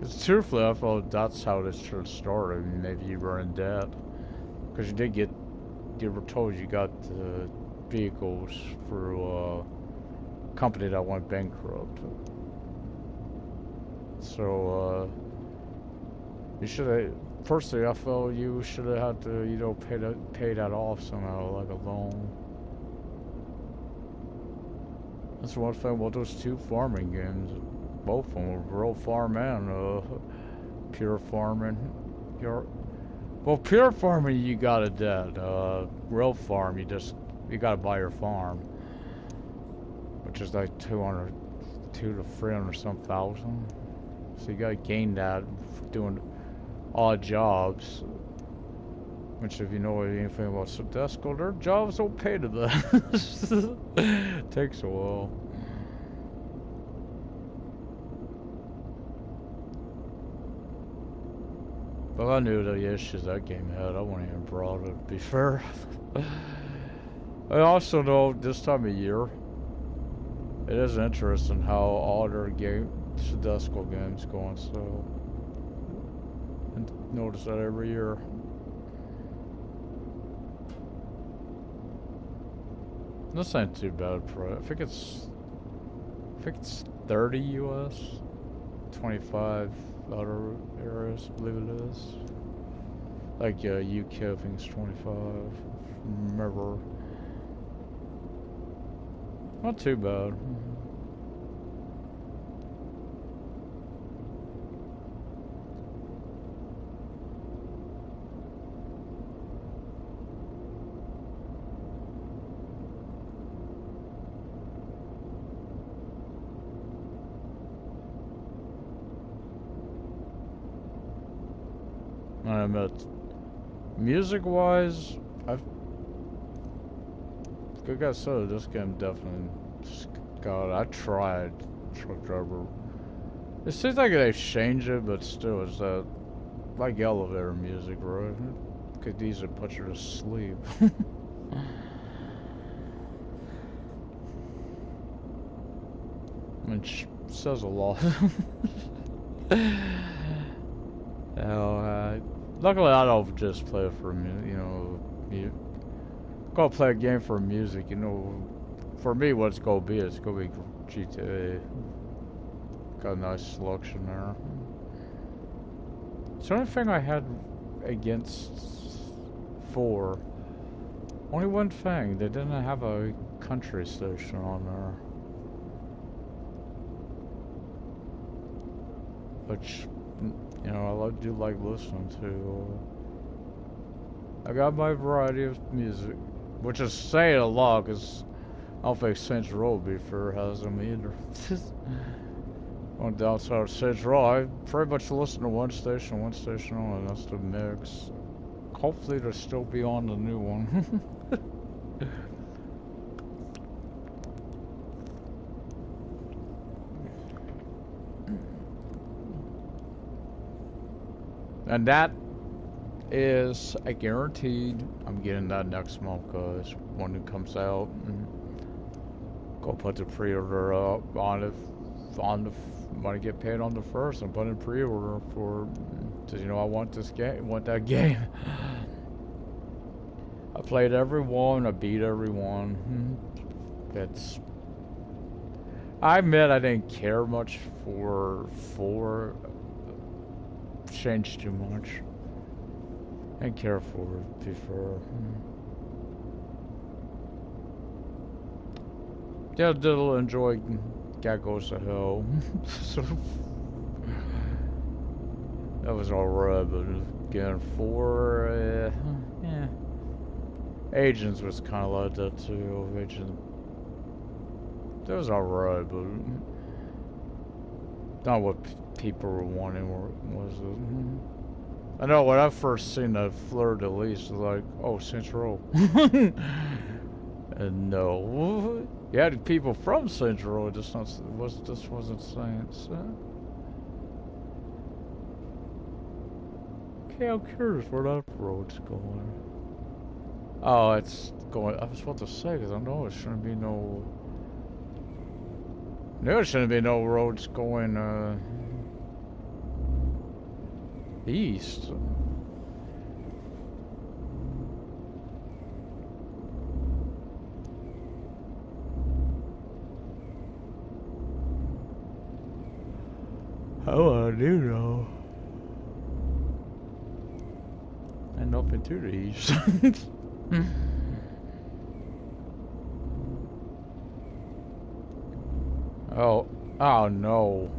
Because truthfully, I thought that's how this should have started. Maybe you were in debt. Because you were told you got the vehicles through a company that went bankrupt. So, you should have, personally, I felt you should have had to, you know, pay that off somehow, like a loan. That's one thing about those two farming games. Both of them were real farm and pure farming. Well, pure farming you got a debt. Real farm you gotta buy your farm, which is like 200 to 300 some thousand. So you gotta gain that for doing odd jobs. Which, if you know anything about Sodesco, their jobs don't pay the best. Takes a while. But I knew the issues that game had. I wouldn't even brought it, to be fair. I also know this time of year, it is interesting how all their Sodesco games go on sale. And notice that every year. This ain't too bad for it. I think it's 30 US, 25 other areas, I believe it is. Like UK, I think it's 25. Remember, not too bad. I admit, music-wise, like I said, this game definitely, God, I tried Truck Driver. It seems like they changed it, but still, it's that, like elevator music, right? Could easily put you to sleep. I mean, says a lot. Luckily, I don't just play it for go play a game for music. You know, for me, what's gonna be? It's gonna be GTA. Got a nice selection there. It's the only thing I had against 4. Only one thing, they didn't have a country station on there. Which, you know, I do like listening to. I got my variety of music, which is saying a lot, because I don't think Saints Row before has them either. On the outside of Saints Row, I pretty much listen to one station only, and that's the mix. Hopefully they'll still be on the new one. And that is a guaranteed. I'm getting that next month, guys, when it comes out. Go put the pre-order up on the when I get paid on the 1st. I'm putting pre-order for, because you know I want this game, want that game. I played every one. I beat every one. It's. I admit I didn't care much for 4. Changed too much. I didn't care for it before. Yeah, I did enjoy Cat Goes to Hell. So that was alright, but again, 4, yeah. Agents was kind of like that too. Agent, that was alright, but not what people were wanting. Was it? I know when I first seen that Fleur de Lis, was like, oh, Saints Row. And no, you had people from Saints Row. Just wasn't Saints. Okay, I'm curious where that road's going. Oh, it's going. I was about to say, because I know it shouldn't be no. There shouldn't be no roads going east. Oh, I do know. And up into the east. Oh no.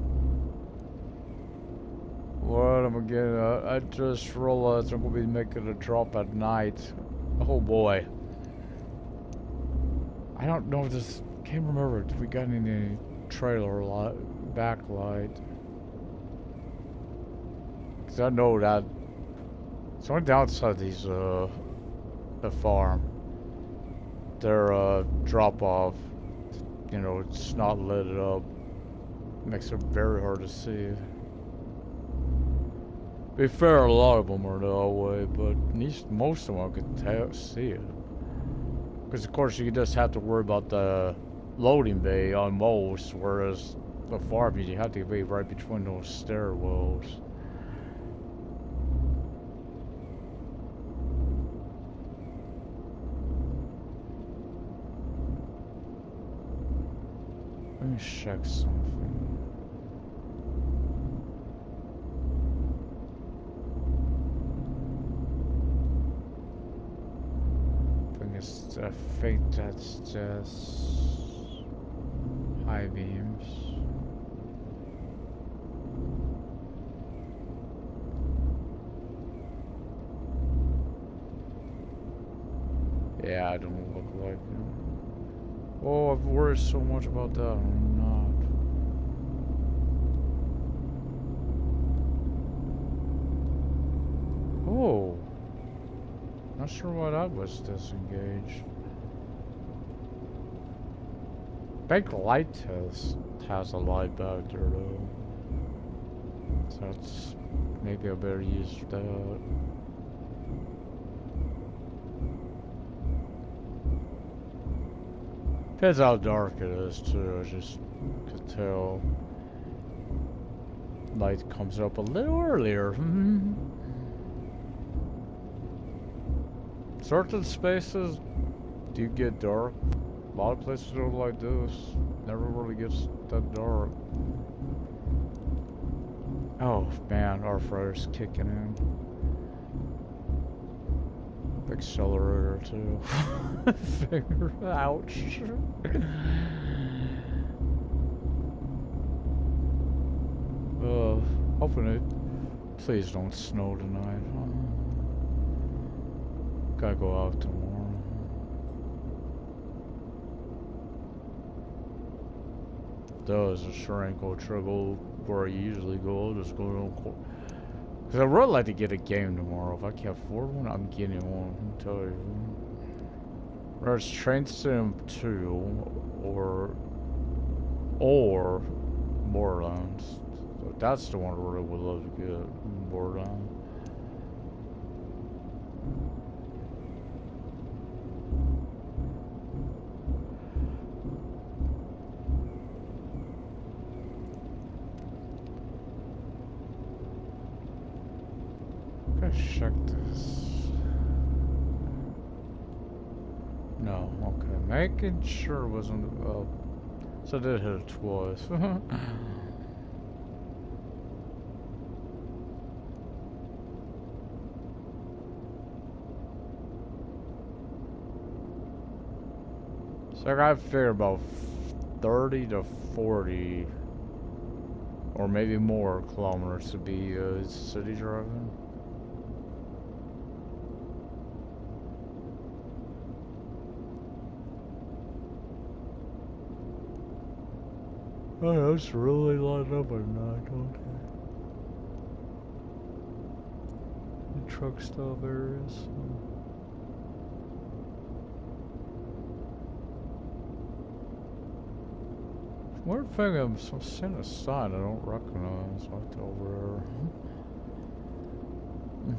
What am I getting? I just realized I'm gonna be making a drop at night. Oh boy. I don't know if this, can't remember if we got any trailer backlight. Cause I know that it's only downside of these the farm. Their drop off, you know, it's not lit up. Makes it very hard to see. To be fair, a lot of them are that way, but most of them can see it. Because of course you just have to worry about the loading bay on most, whereas the farm you have to be right between those stairwells. Let me check something. I think that's just high beams. Yeah, I don't look like it. Oh, I've worried so much about that. I'm not. Oh. Not sure why that was disengaged. Big light has a light back there though. So that's maybe I better use that. Depends how dark it is too, I just could tell. Light comes up a little earlier. Certain spaces do get dark. A lot of places are like this. Never really gets that dark. Oh man, our fire's kicking in. Accelerator too. Finger, ouch. Hoping it. Please don't snow tonight. Gotta go out tomorrow. Does a sure ain't gonna try to go where I usually go. I'll just go to. Because I'd really like to get a game tomorrow. If I can't afford one, I'm getting one. I'll tell you. There's Train Sim 2 or Borderlands. So that's the one I really would love to get. Borderlands. Check this. No, okay. Making sure it wasn't. So I did hit it twice. So I gotta figure about 30 to 40, or maybe more kilometers to be city driving. Oh, that's really light up at night, don't they? The truck stop areas. Weird thing, I'm seeing a sign I don't recognize right over there.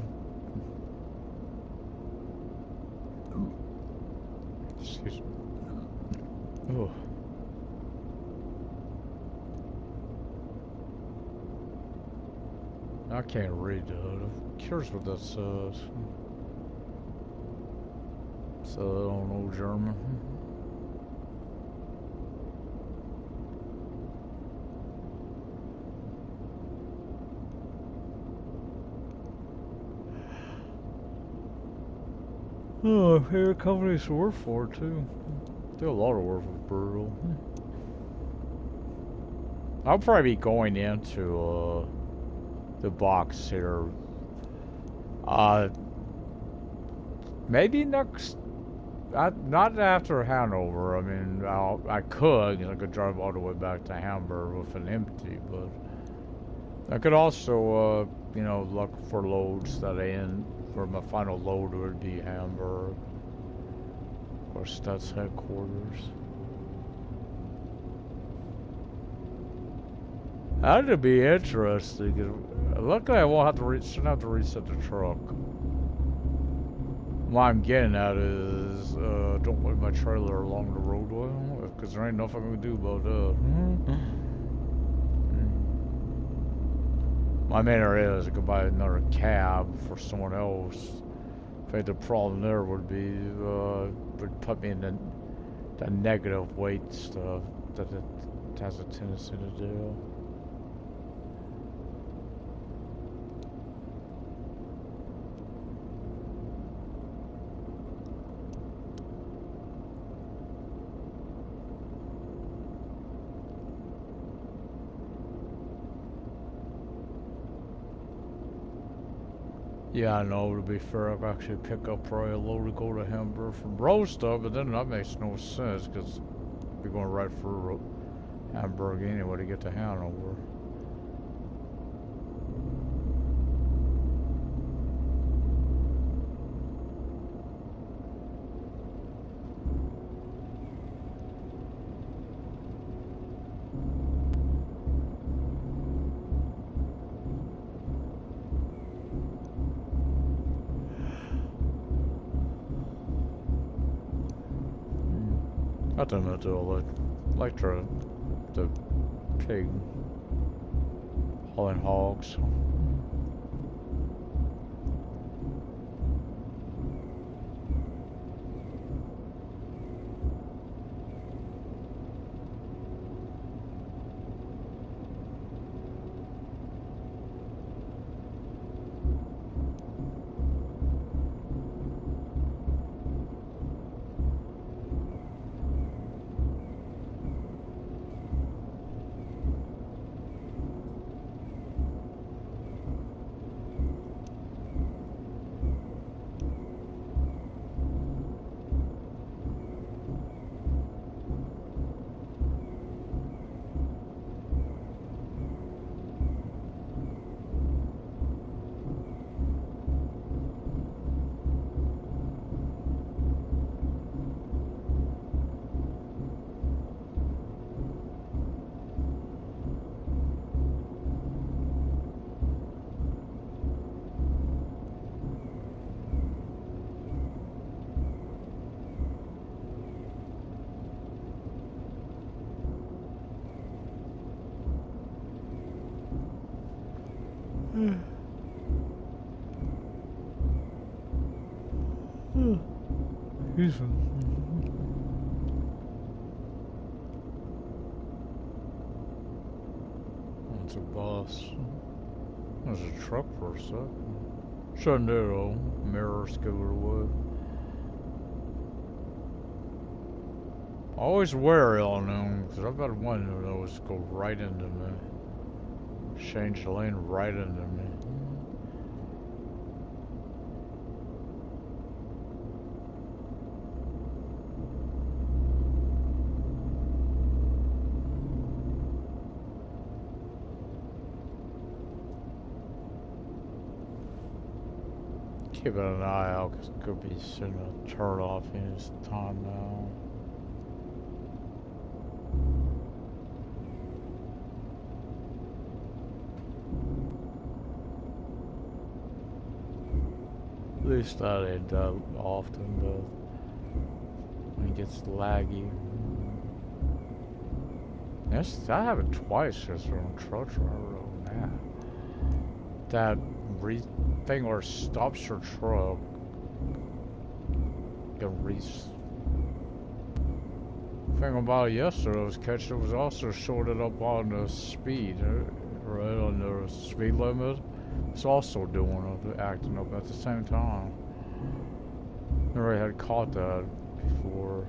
Excuse me. Oh. I can't read that. I'm curious what that says. So I don't know German. Oh, here companies to work for too. Do a lot of work with Brutal. I'll probably be going into the box here. Maybe next. Not after Hanover. I mean, I could drive all the way back to Hamburg with an empty, but I could also, you know, look for loads that end where my final load would be Hamburg. Of course, that's headquarters. That'd be interesting. Luckily, I won't have to shouldn't have to reset the truck. What I'm getting at is, don't leave my trailer along the roadway, because there ain't nothing I can do about that. My main area is I could buy another cab for someone else. I think the problem there would be, would put me in the negative weight stuff that it has a tendency to do. Yeah, I know, to be fair, I could actually pick up probably a load to go to Hamburg from Rostock, but then that makes no sense, because we're going right through Hamburg anyway to get to Hanover. I don't know, do like the pig hauling hogs. That's a bus. There's a truck for a second. Shouldn't do though. Mirror scooter would. Always wary on them, because I've got one of those go right into me. Change the lane right into me. Keeping an eye out, because it could be soon a turn off in his time now. At least that ain't that often, but when it gets laggy. Yes, that happened twice just on truck driver. Man, that thing where it stops your truck, thing about it yesterday was catching. It was also shorted up on the speed, right on the speed limit. It's also doing it, acting up at the same time. Never had caught that before.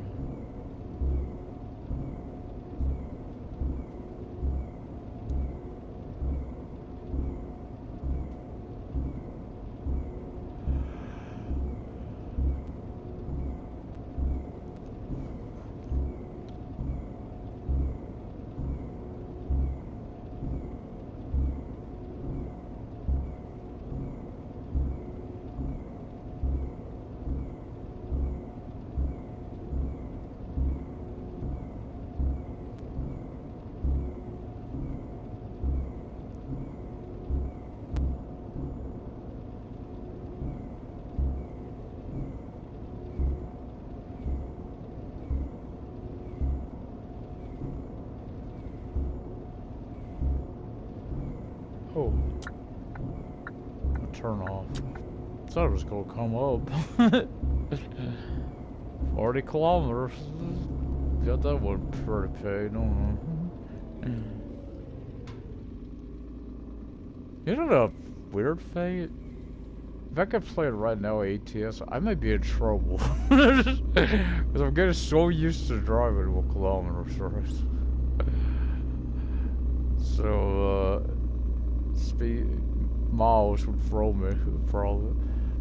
turn off. I thought it was gonna come up. 40 kilometers. Got that one pretty paid, don't I? You know the weird thing? If I could play it right now ATS, I might be in trouble. Because I'm getting so used to driving 1 kilometer first. So, speed miles would throw me, probably.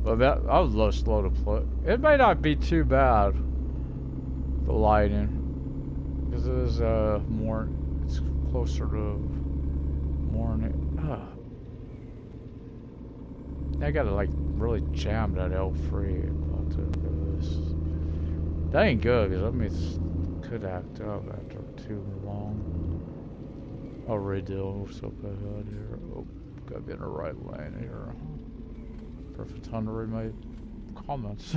But that, I would love slow to play. It may not be too bad, the lighting. Because it is, more, it's closer to morning. I gotta, like, really jam that L3 about to do this. That ain't good, because that means it could act up after too long. I'll redo what's up ahead here. Oh, gotta be in the right lane here. Perfect time to read my comments.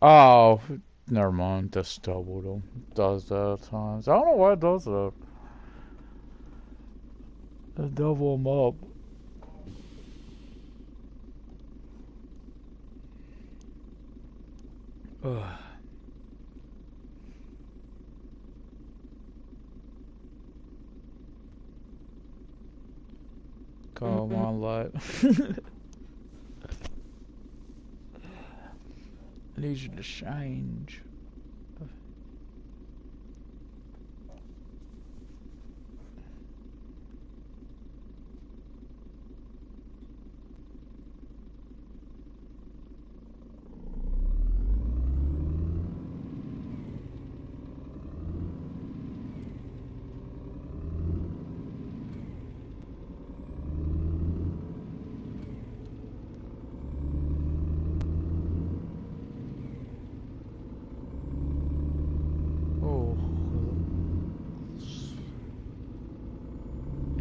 Oh, never mind. Just doubled them. Does that at times. I don't know why it does that. It double them up. Ugh. Come on, light. I need you to change.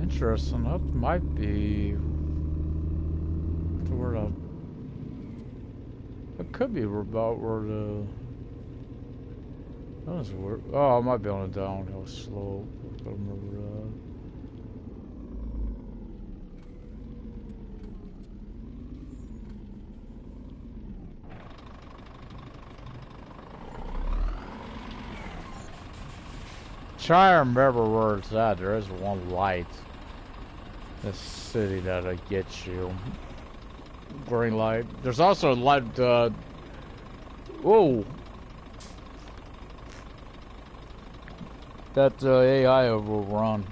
Interesting. That might be to where the. It could be about where the. That was weird. Oh, I might be on a downhill slope. I don't remember that. Try to remember where it's at. There is one light. This city that'll get you. Green light. There's also a light, whoa! That, AI overrun.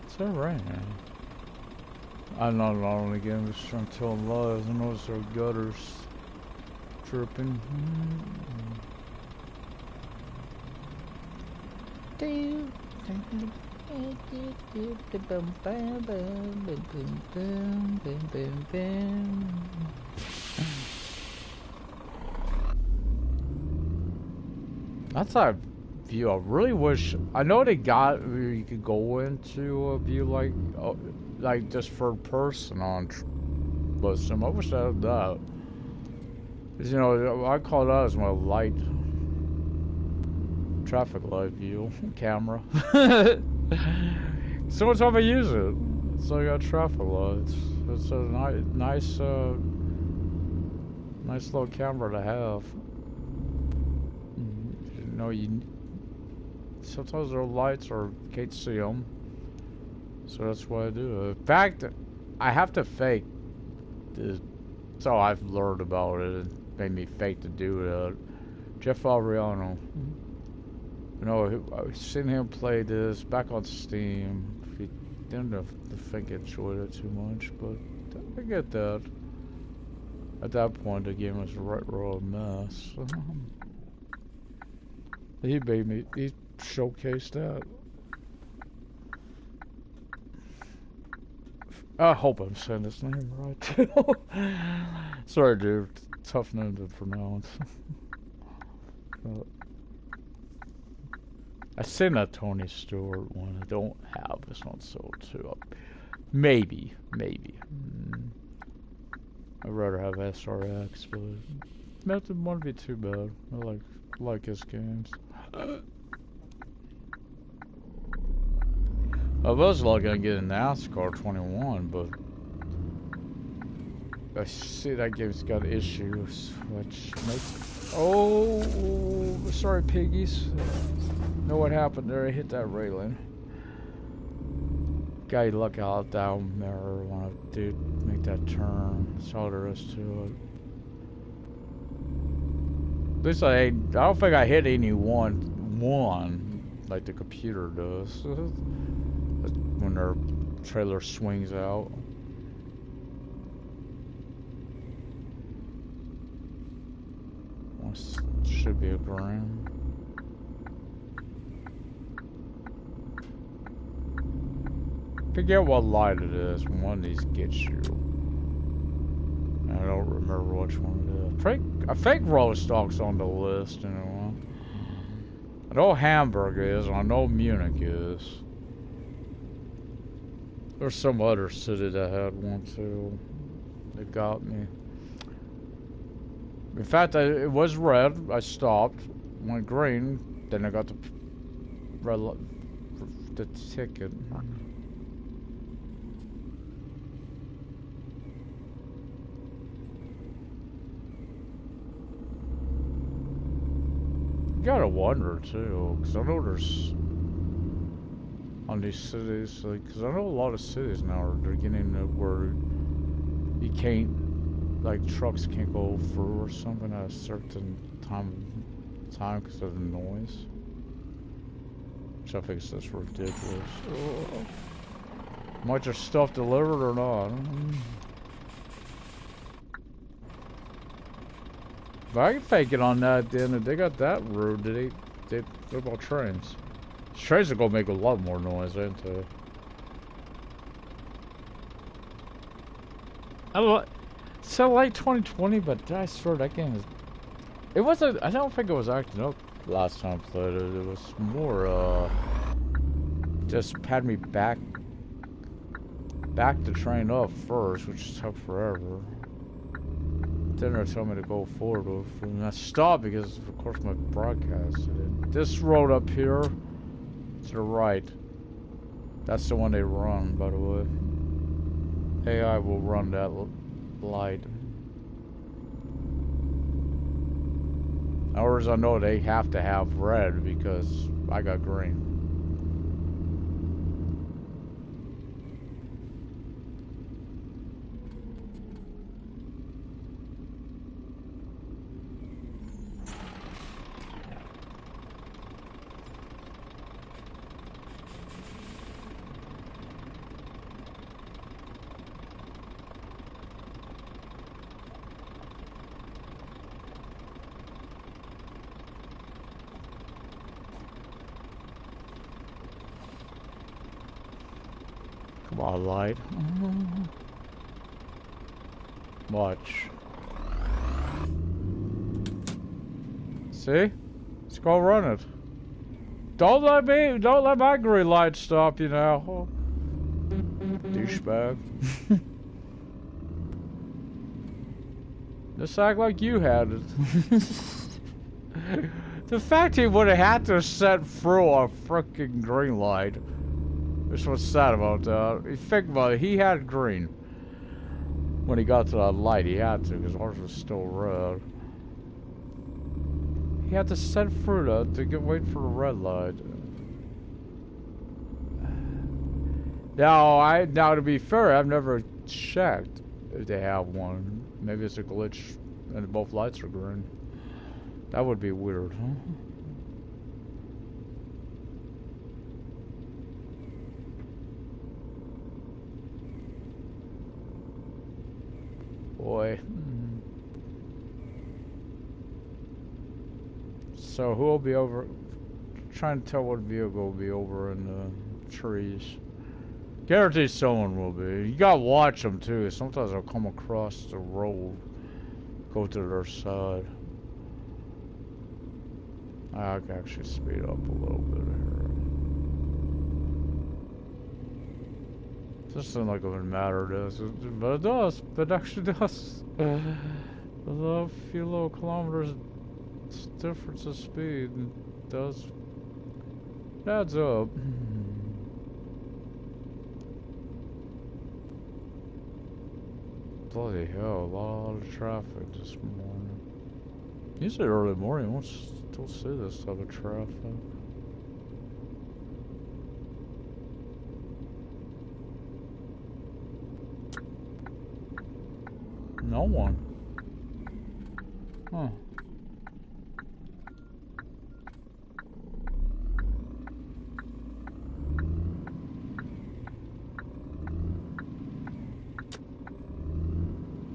It's alright, man. I'm not alone again, just trying to tell lies. I notice our gutters dripping. That's our view. I really wish. I know they got you could go into a view like just third person on listen. I wish I had that. 'Cause, you know, I call that as my light traffic light view camera. So much time I use it. So I got traffic lights. It's a nice little camera to have. You know, sometimes there are lights or can't see them. So that's why I do it. In fact, I have to fake this. That's all I've learned about it. It made me fake to do that. Jeff Alriano. You know, I've seen him play this back on Steam. He didn't think I enjoyed it too much, but I get that. At that point, the game was right raw mess. He showcased that. I hope I'm saying his name right too. Sorry, dude. Tough name to pronounce. I've seen that Tony Stewart one. I don't have. It's not sold too. Maybe. I'd rather have SRX, but Method wouldn't be too bad. I like his games. I was looking at getting NASCAR 21, but I see that game's got issues, which makes... Oh, sorry, piggies. Know what happened there? I hit that railing. Gotta look out down mirror when I do make that turn. That's all there is to it. At least I don't think I hit any one like the computer does. When their trailer swings out. Should be a grand. Forget what light it is when one of these gets you. I don't remember which one it is. I think Rostock's on the list, you know. I know Hamburg is, and I know Munich is. There's some other city that had one too. That got me. In fact, it was red. I stopped. Went green. Then I got the red the ticket. You gotta wonder too, because I know there's on these cities, like, because I know a lot of cities now they're getting to where you can't, like, trucks can't go through or something at a certain time because of the noise. Which I think is just ridiculous. Might your stuff delivered or not? But I can fake it on that then. If they got that road, they what about trains? Trains are gonna make a lot more noise, ain't they? It's so late 2020, but I swear that game is... It wasn't... I don't think it was acting up last time I played it. It was more, just had me back the train up first, which took forever. Then they told me to go forward with, and I stopped because, of course, my broadcast did. This road up here, to the right, that's the one they run, by the way. AI will run that light. However, I know they have to have red because I got green. Come on, light. Watch. See? Let's go run it. Don't let my green light stop you now. Douchebag. Just act like you had it. The fact he would have had to set through a freaking green light. That's what's sad about that. You think about it, he had green. When he got to that light, he had to, because ours was still red. He had to set through that to wait for the red light. Now to be fair, I've never checked if they have one. Maybe it's a glitch and both lights are green. That would be weird, huh? Boy. So who will be over? Trying to tell what vehicle will be over in the trees. Guarantee someone will be. You gotta watch them too. Sometimes they'll come across the road, go to their side. I can actually speed up a little bit here. Doesn't seem like it would matter, does it? But it does. It actually does. A few little kilometers difference of speed does adds up. Bloody hell, a lot of traffic this morning. Usually early morning, you won't still see this type of traffic. No one. Huh.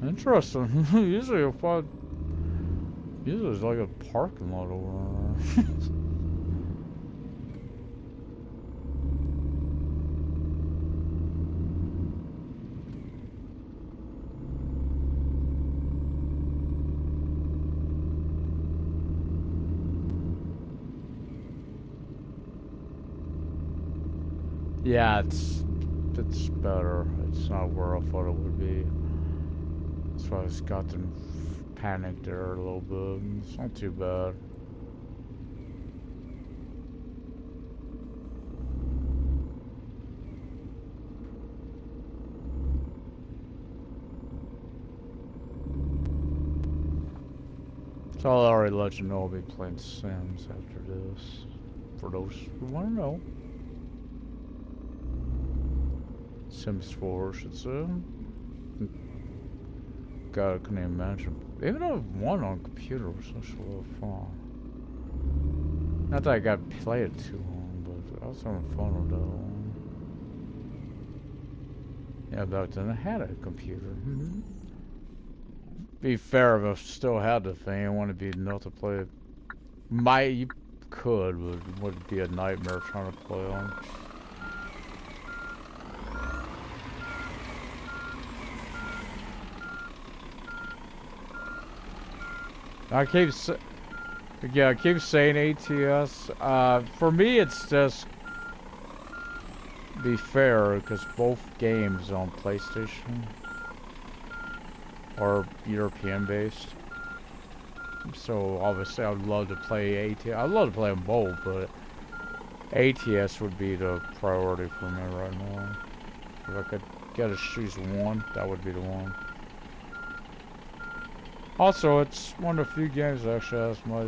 Interesting. Usually it's like a parking lot over there. Yeah, it's better. It's not where I thought it would be. That's why I just got them panicked there a little bit. It's not too bad. So I'll already let you know I'll be playing Sims after this. For those who want to know. Sims 4, I should say. God, I couldn't even imagine. Even though one on computer was such a lot of fun. Not that I got to play it too long, but I was having fun with that one. Yeah, back then I had a computer. Be fair, if I still had the thing, I want to be enough to play it. You could, but it would be a nightmare trying to play on. I keep saying ATS. For me, it's just be fair because both games on PlayStation are European based. So obviously, I'd love to play ATS. I'd love to play them both, but ATS would be the priority for me right now. If I could get to choose one, that would be the one. Also, it's one of the few games that actually has my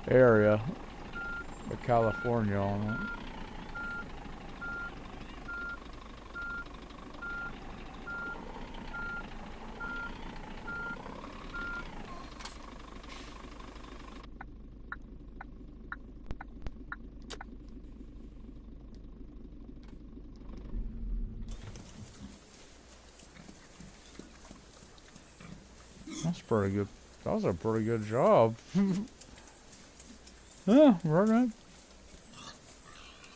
area of California on it. That's pretty good. That was a pretty good job. Yeah, right.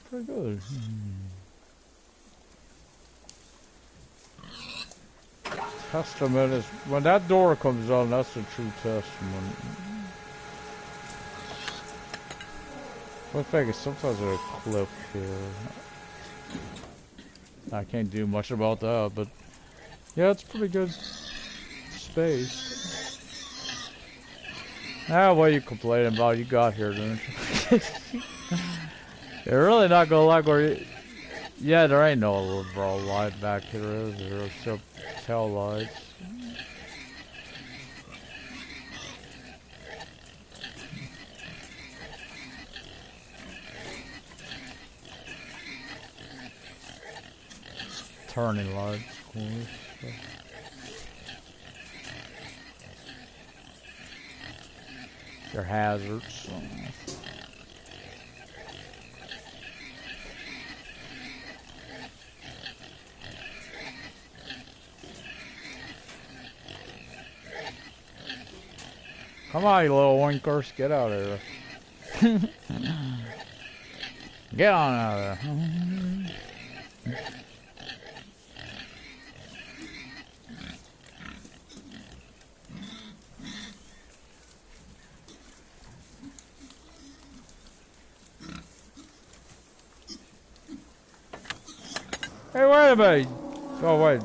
Pretty good. Testament is when that door comes on. That's the true testament. I think sometimes there's a clip here. I can't do much about that, but yeah, it's pretty good space. Ah, what are you complaining about? You got here, didn't you? You're really not gonna like where you... Yeah, there ain't no overall light back here, is there? Except tail lights. Turning lights, of course. Your hazards. Come on, you little winkers. Get out of there. Get on out of there. Hey, wait a minute. Oh, wait.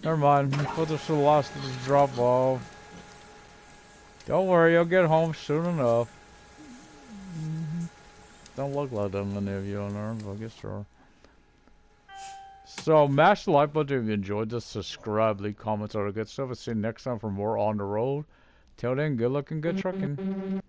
Never mind. Put this to the last of this drop off. Don't worry, you'll get home soon enough. Don't look like that many of you on there, but I guess sure. So, mash the like button if you enjoyed this. Subscribe, leave comments, all the good stuff. I'll see you next time for more On the Road. Till then, good luck and good trucking.